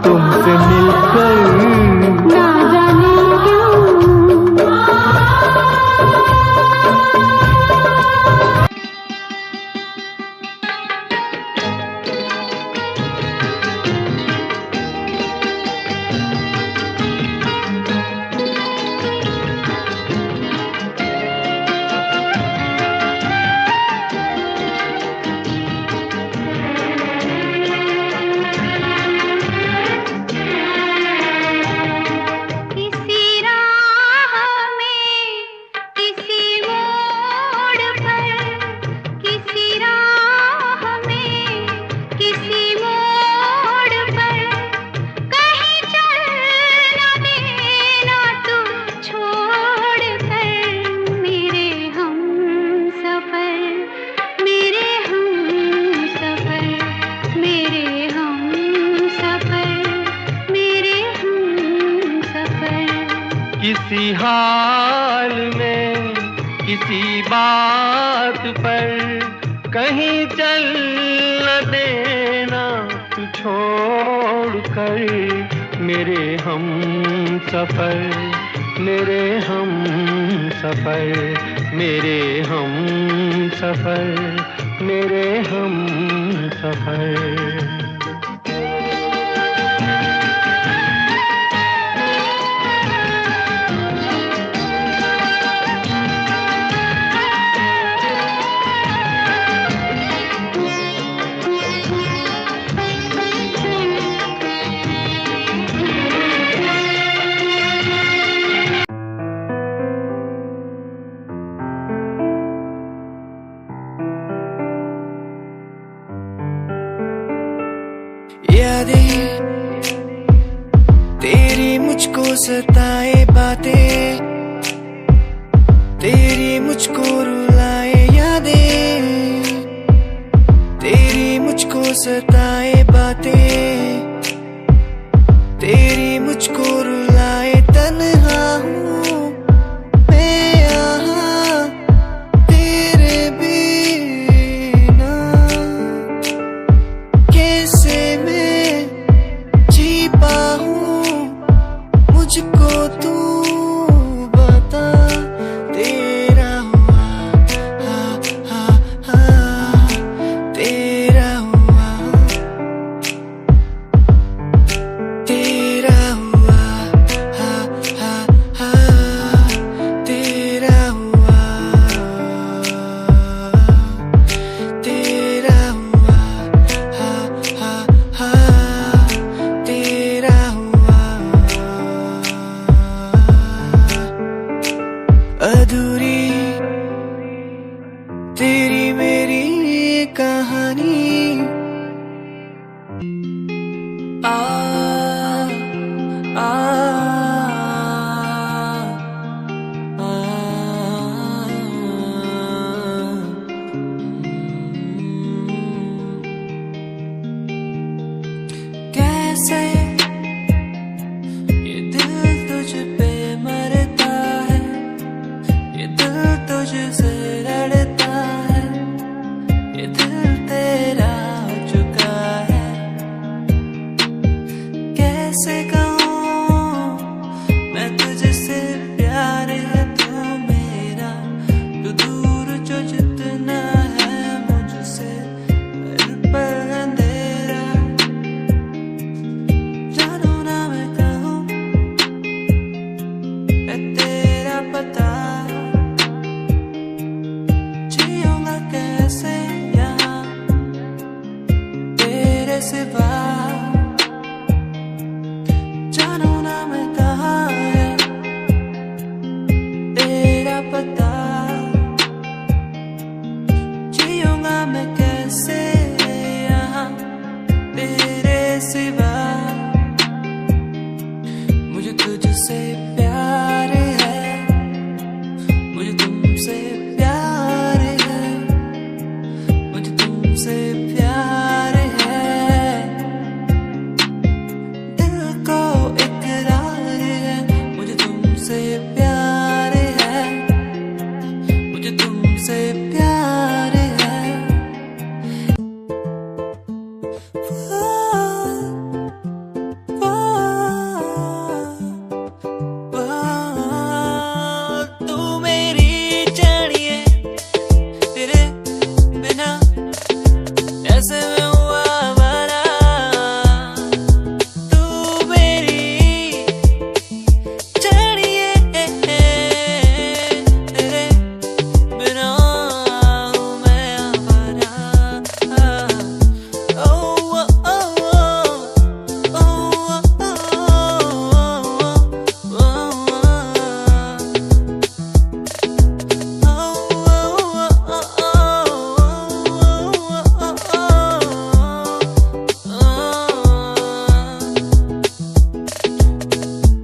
तुमसे मिलकर ना जाने क्यों। किसी राह में, किसी मोड़ पर, किसी राह में, किसी मोड़ पर कहीं चल न देना तू छोड़ कर मेरे हम सफर, मेरे हम सफर, मेरे हम सफर, मेरे हम सफर। किसी हाल में, किसी बात पर कहीं चल न देना तू छोड़ कर मेरे हम सफर, मेरे हम सफर, मेरे हम सफर, मेरे हम सफर। यादें तेरी मुझको सताए बातें, तेरी मुझको रुलाए यादें, तेरी मुझको सताए बातें, तेरी मुझको रुलाए। तन्हा हूँ मैं यहाँ तेरे बिना, कैसे मैं जी पाऊँ मुझको तू बता। तेरा हुआ हा हा हा, तेरा हुआ, तेरा हुआ हा हा हा, तेरा हुआ, तेरा हुआ हा हा हा, तेरा हुआ। अधूरी तेरी मेरी कहानी आ आ आ, कैसे ये दिल तुझ पे मरता है, ये दिल तुझसे लड़ता है, ये दिल तेरा हो चुका है। कैसे कहूँ मैं तुझसे प्यार है तू मेरा, तू दूर जो जितना है मुझसे हर पल अंधेरा। जानू ना मैं कहूँ मैं तेरा पता, जियूंगा कैसे यहाँ तेरे सिवा। जानू ना मैं कहाँ है तेरा पता, जियूंगा मैं कैसे यहाँ तेरे सिवा। मुझे तुझसे प्यार है, मुझे तुमसे प्यार तुमसे प्यार है। तू मेरी जानिए, तेरे बिना ऐसे में हुआ आवारा। तू मेरी जानिए, तेरे बिना हूँ मैं आवारा। ओ ओ ओ ओ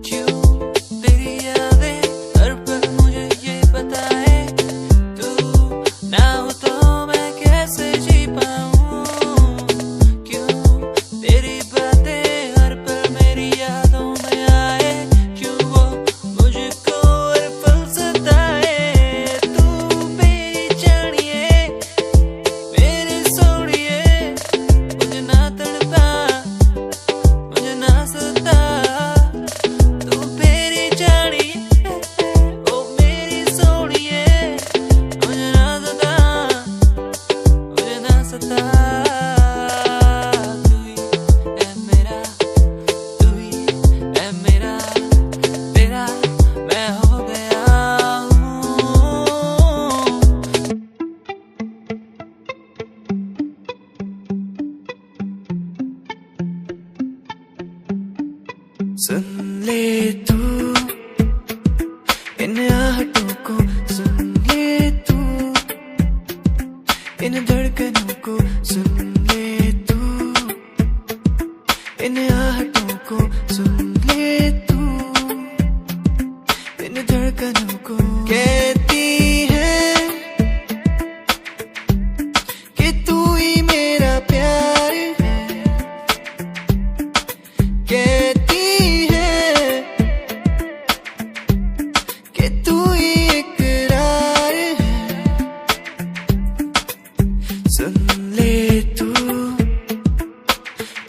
क्यों तेरी यादें हर पल मुझे ये बताए, तू ना हो तो मैं कैसे जी पाऊँ। क्यों तेरी बातें हर पल मेरी यादों में आए, क्यों वो मुझको हर पल सताए। तू मेरी जानिए, मेरी सोनिए, मुझे ना तड़पा, मुझे ना सता। तू मेरी जानिए, ओ मेरी सोनिए, मुझे ना सता, मुझे ना सता। तू ही है मेरा, तू ही है मेरा, तेरा मैं हो गया हूँ। सुन ले तू इन आहटों को, सुन ले तू इन धड़कनों को, सुन ले तू इन आहटों को, सुन ले तू इन धड़कनों को। कहती है कि तू ही मेरा प्यार है, कहती है कि तू ही इकरार है। सुन ले तू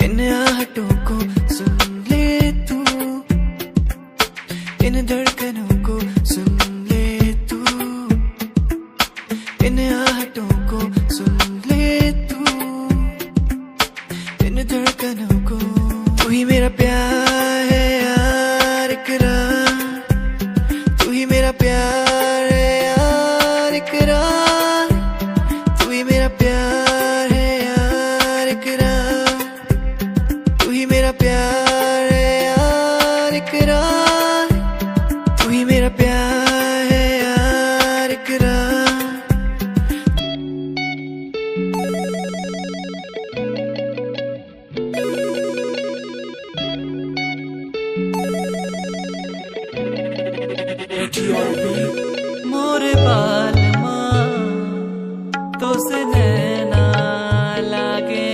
इन आहटों को, सुन ले तू इन धड़कनों को, सुन ले तू इन आहटों को, सुन ले तू इन धड़कनों को। तू ही मेरा प्यार है यार इकरार, तू ही मेरा प्यार है यार इकरार, तू ही मेरा प्यार है यार इकरार, तू ही मेरा प्यार है यार इकरार, तू ही मेरा प्यार है यार इकरार। मोरे बाल माँ तो से नैना लागे,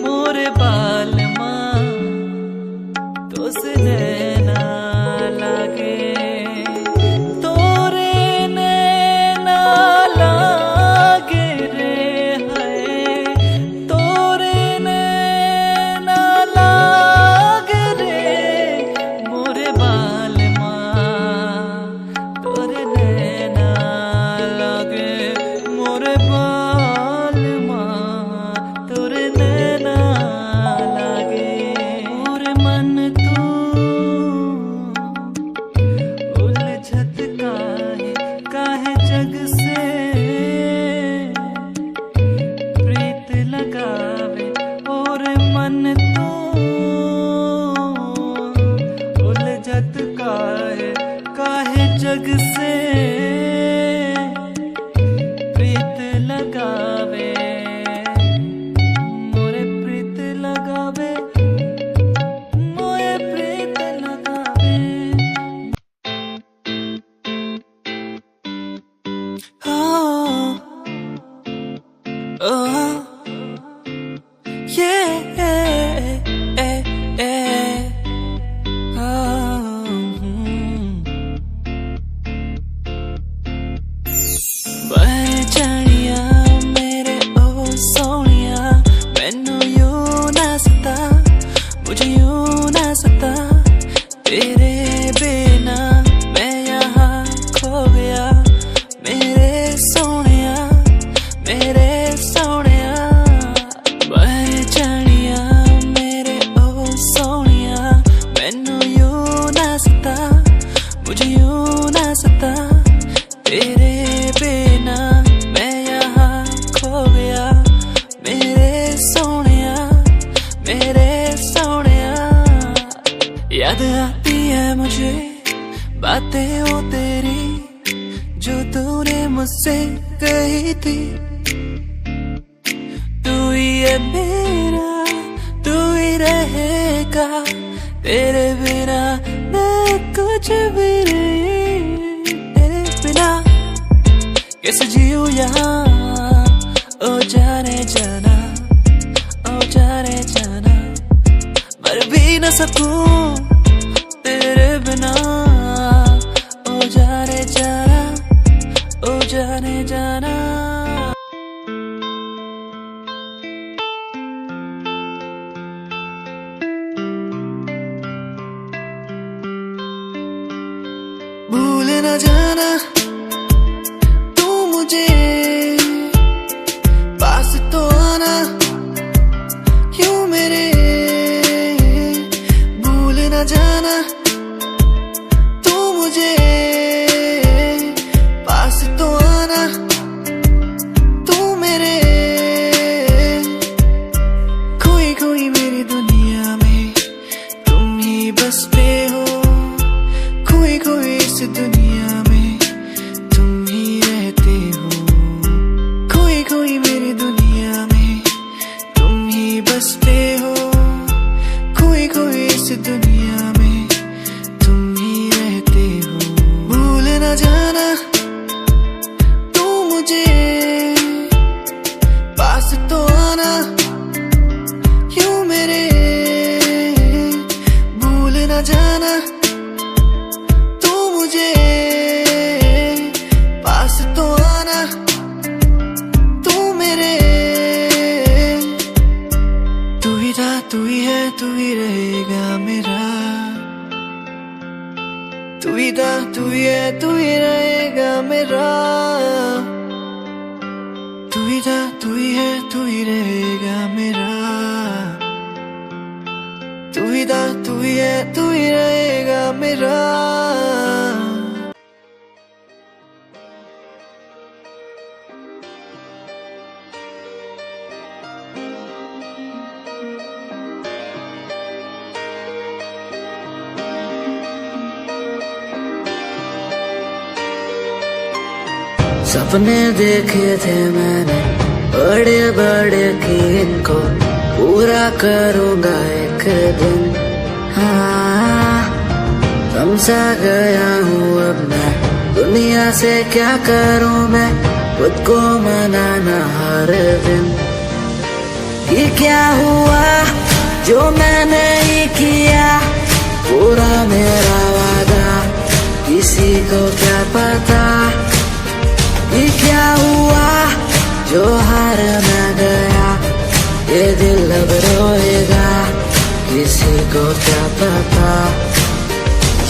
मोरे बाल माँ तो से नैना लागे। तोरे नैना लागे रे है, तोरे नैना लागे रे। मोरे बाल माँ तोरे नैना लागे, मोरे बाल माँ तोरे नैना लागे। मोरे मन तू उलझत काहे जग से, प्रीत लगावे और मन तू उलझत काहे जग से, प्रीत लगावे मोरे प्रीत लगावे, मोरे प्रीत लगावे। Oh, बह जा मुझसे कही थी, तू ही है मेरा, तू ही रहेगा, तेरे बिना मैं कुछ भी नहीं, तेरे बिना कैसे जीऊं यहाँ, ओ जाने जाना, ओ जाने जाना, मर भी न सकूं तेरे बिना, ओ जाने जाना, ओ जाने जाना। भूल न जाना तू मुझे, पास तो आना क्यों मेरे, भूल न जाना तू मुझे, पास तो आना तू मेरे, खोई खोई मेरी दुनिया में तुम ही बसते हो, खोई खोई इस दुनिया में तुम ही रहते हो, खोई खोई मेरी दुनिया में तुम ही बसते हो, खोई खोई इस दुनिया में तुम ही रहते हो, भूल न जाना तू मुझे, पास तो आना क्यों मेरे, भूल न जाना तू मुझे, पास तो आना तू मेरे, तू ही था, तू ही है, तू ही रहेगा मेरा, तू ही था, तू ही है, तू ही रहेगा मेरा, तू ही था, तू ही है, तू ही रहेगा मेरा, तू ही था, तू ही है, तू ही रहेगा मेरा। सपने देखे थे मैंने बड़े बड़े कि इनको पूरा करूँगा एक दिन, हाँ समझा गया हूँ अब मैं, दुनिया से क्या करूँ मैं, खुद को मनाना हर दिन, ये क्या हुआ जो मैंने ही किया, पूरा मेरा वादा किसी को क्या पता, ये क्या हुआ जो हार मैं गया, ये दिल अब रोएगा किसी को क्या पता,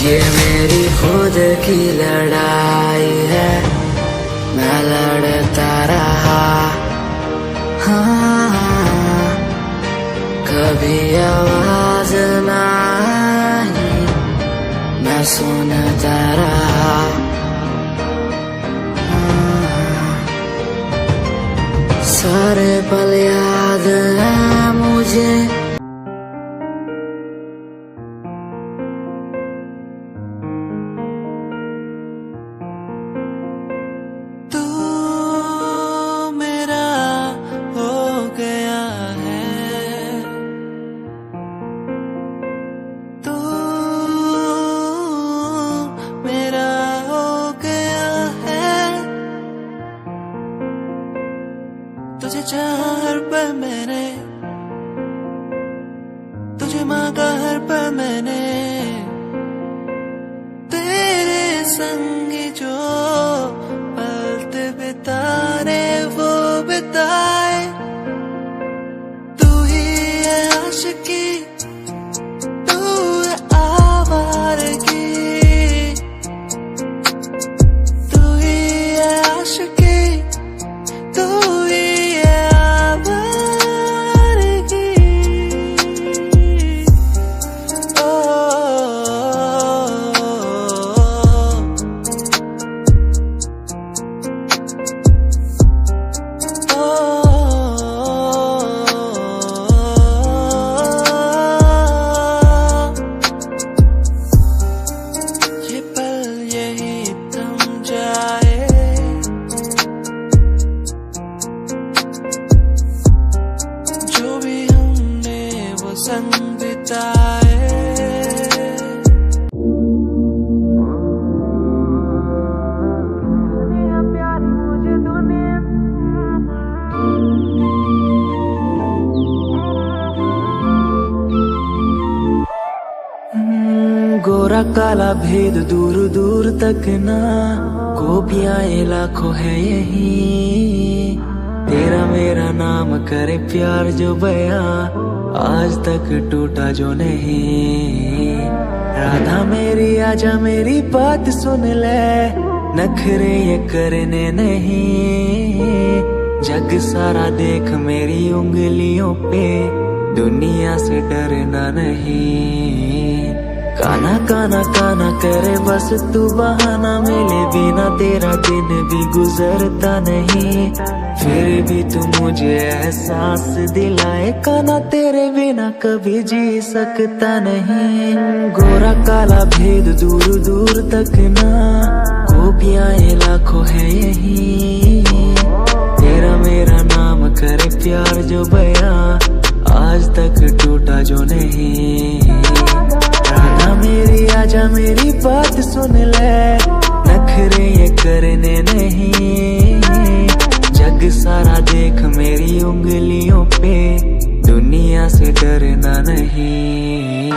ये मेरी खुद की लड़ाई है, मैं लड़ता रहा, हाँ कभी आवाज ना आई, मैं सुनता रहा, सारे पल याद है मुझे, तू मेरा हो गया है, तू मेरा हो गया है, तुझे चाहा हर पल मैंने, तुझे मांगा हर पल मैंने, तेरे संग जो पल बिताने वो बिताए, तू ही है आशिकी, तू है आवारगी, तू ही है आशिकी, तू ही है आवारगी, ये पल यही थम जाए, गोरा काला भेद दूर दूर तक ना, गोपियां ये लाखों है यही। तेरा मेरा नाम करे प्यार जो बया, आज तक टूटा जो नहीं। राधा मेरी आजा मेरी बात सुन ले, नखरे ये करने नहीं। जग सारा देख मेरी उंगलियों पे, दुनिया से डरना नहीं। काना काना काना करे बस तू बहाना, मिले बिना तेरा दिन भी गुजरता नहीं। फिर भी तू मुझे एहसास दिलाए, काना तेरे बिना कभी जी सकता नहीं। गोरा काला भेद दूर दूर तक ना, गोपियां ये लाखों है यही। तेरा मेरा नाम करे प्यार जो बया, आज तक टूटा जो नहीं। राधा मेरी आजा मेरी बात सुन ले, नखरे ये करने नहीं। जग सारा देख मेरी उंगलियों पे, दुनिया से डरना नहीं।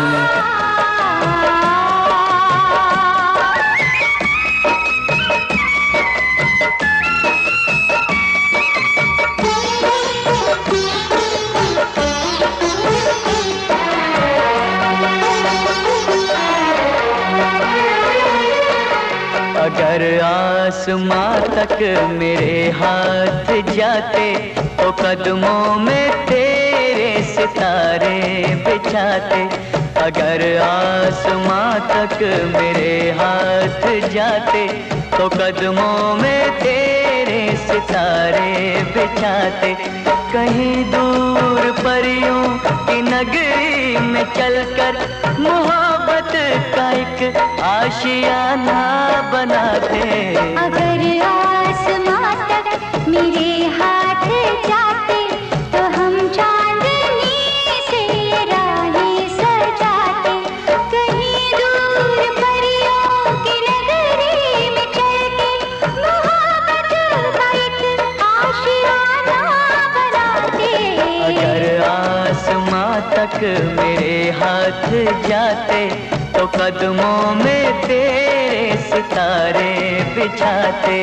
अगर आसमां तक मेरे हाथ जाते, तो कदमों में तेरे सितारे बिछाते। अगर आसमां तक मेरे हाथ जाते, तो कदमों में तेरे सितारे बिछाते। कहीं दूर परियों की नगरी में चलकर, मोहब्बत का एक आशियाना बनाते। अगर आसमां तक मेरे हाथ जाते, तो हम चांदनी से राहें सजाते। कहीं दूर परियों की नगरी में चलके, मोहब्बत का एक आशियाना बनाते। अगर आसमां तक मेरे हाथ जाते, तो कदमों में तेरे सितारे बिछाते।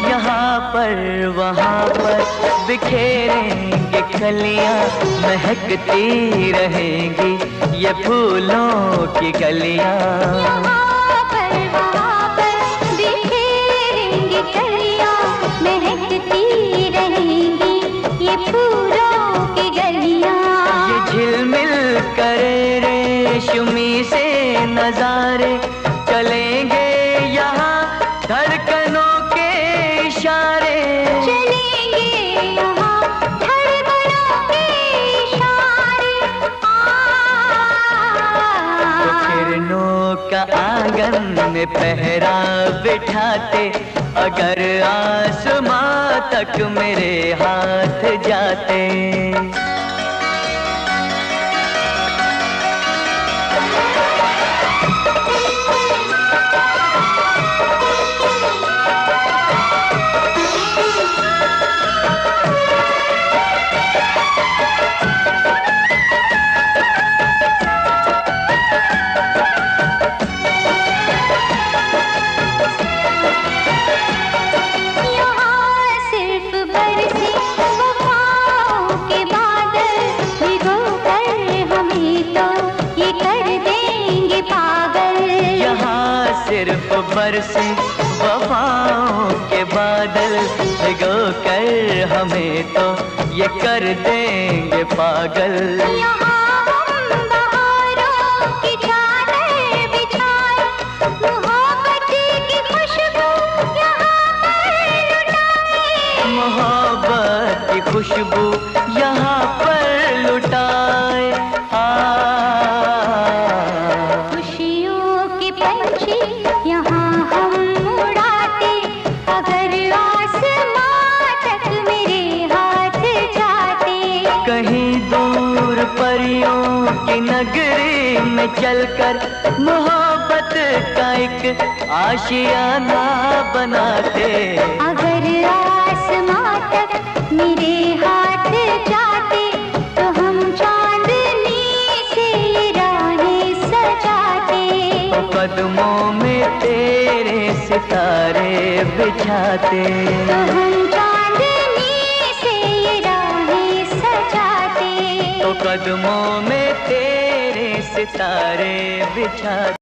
यहाँ पर वहाँ पर बिखेरेंगे कलियाँ, महकती रहेंगी ये फूलों की गलियाँ। यहाँ पर वहाँ पर बिखेरेंगे कलियाँ, महकती रहेंगी ये फूलों की गलियाँ। ये झिलमिल करे रेशमी से नजारे, चलेंगे यहाँ धड़कनों के इशारे। चलेंगे यहाँ धड़कनों के इशारे। तो किरणों का आंगन में पहरा बिठाते, अगर आसमां तक मेरे हाथ जाते। सिर्फ बरसे वफाओं के बादल, भिगो कर हमें तो ये कर देंगे पागल। यहाँ हम बहारों की चादर बिछाए, मोहब्बत की खुशबू यहाँ पर लुटाए। मोहब्बत की खुशबू यहाँ पर लुटाए। खुशियों के पंछी यहाँ हम उड़ाते, अगर आसमां तक मेरे हाथ जाते। कहीं नगरी में चलकर मोहब्बत का एक आशियाना बनाते। अगर आसमां तक मेरे हाथ जाते तो हम चांदनी से राहें सजाते। तो कदमों में तेरे सितारे बिछाते। तो हम चांदनी से राहें सजाते। तो कदमों में तेरे सितारे बिछाते।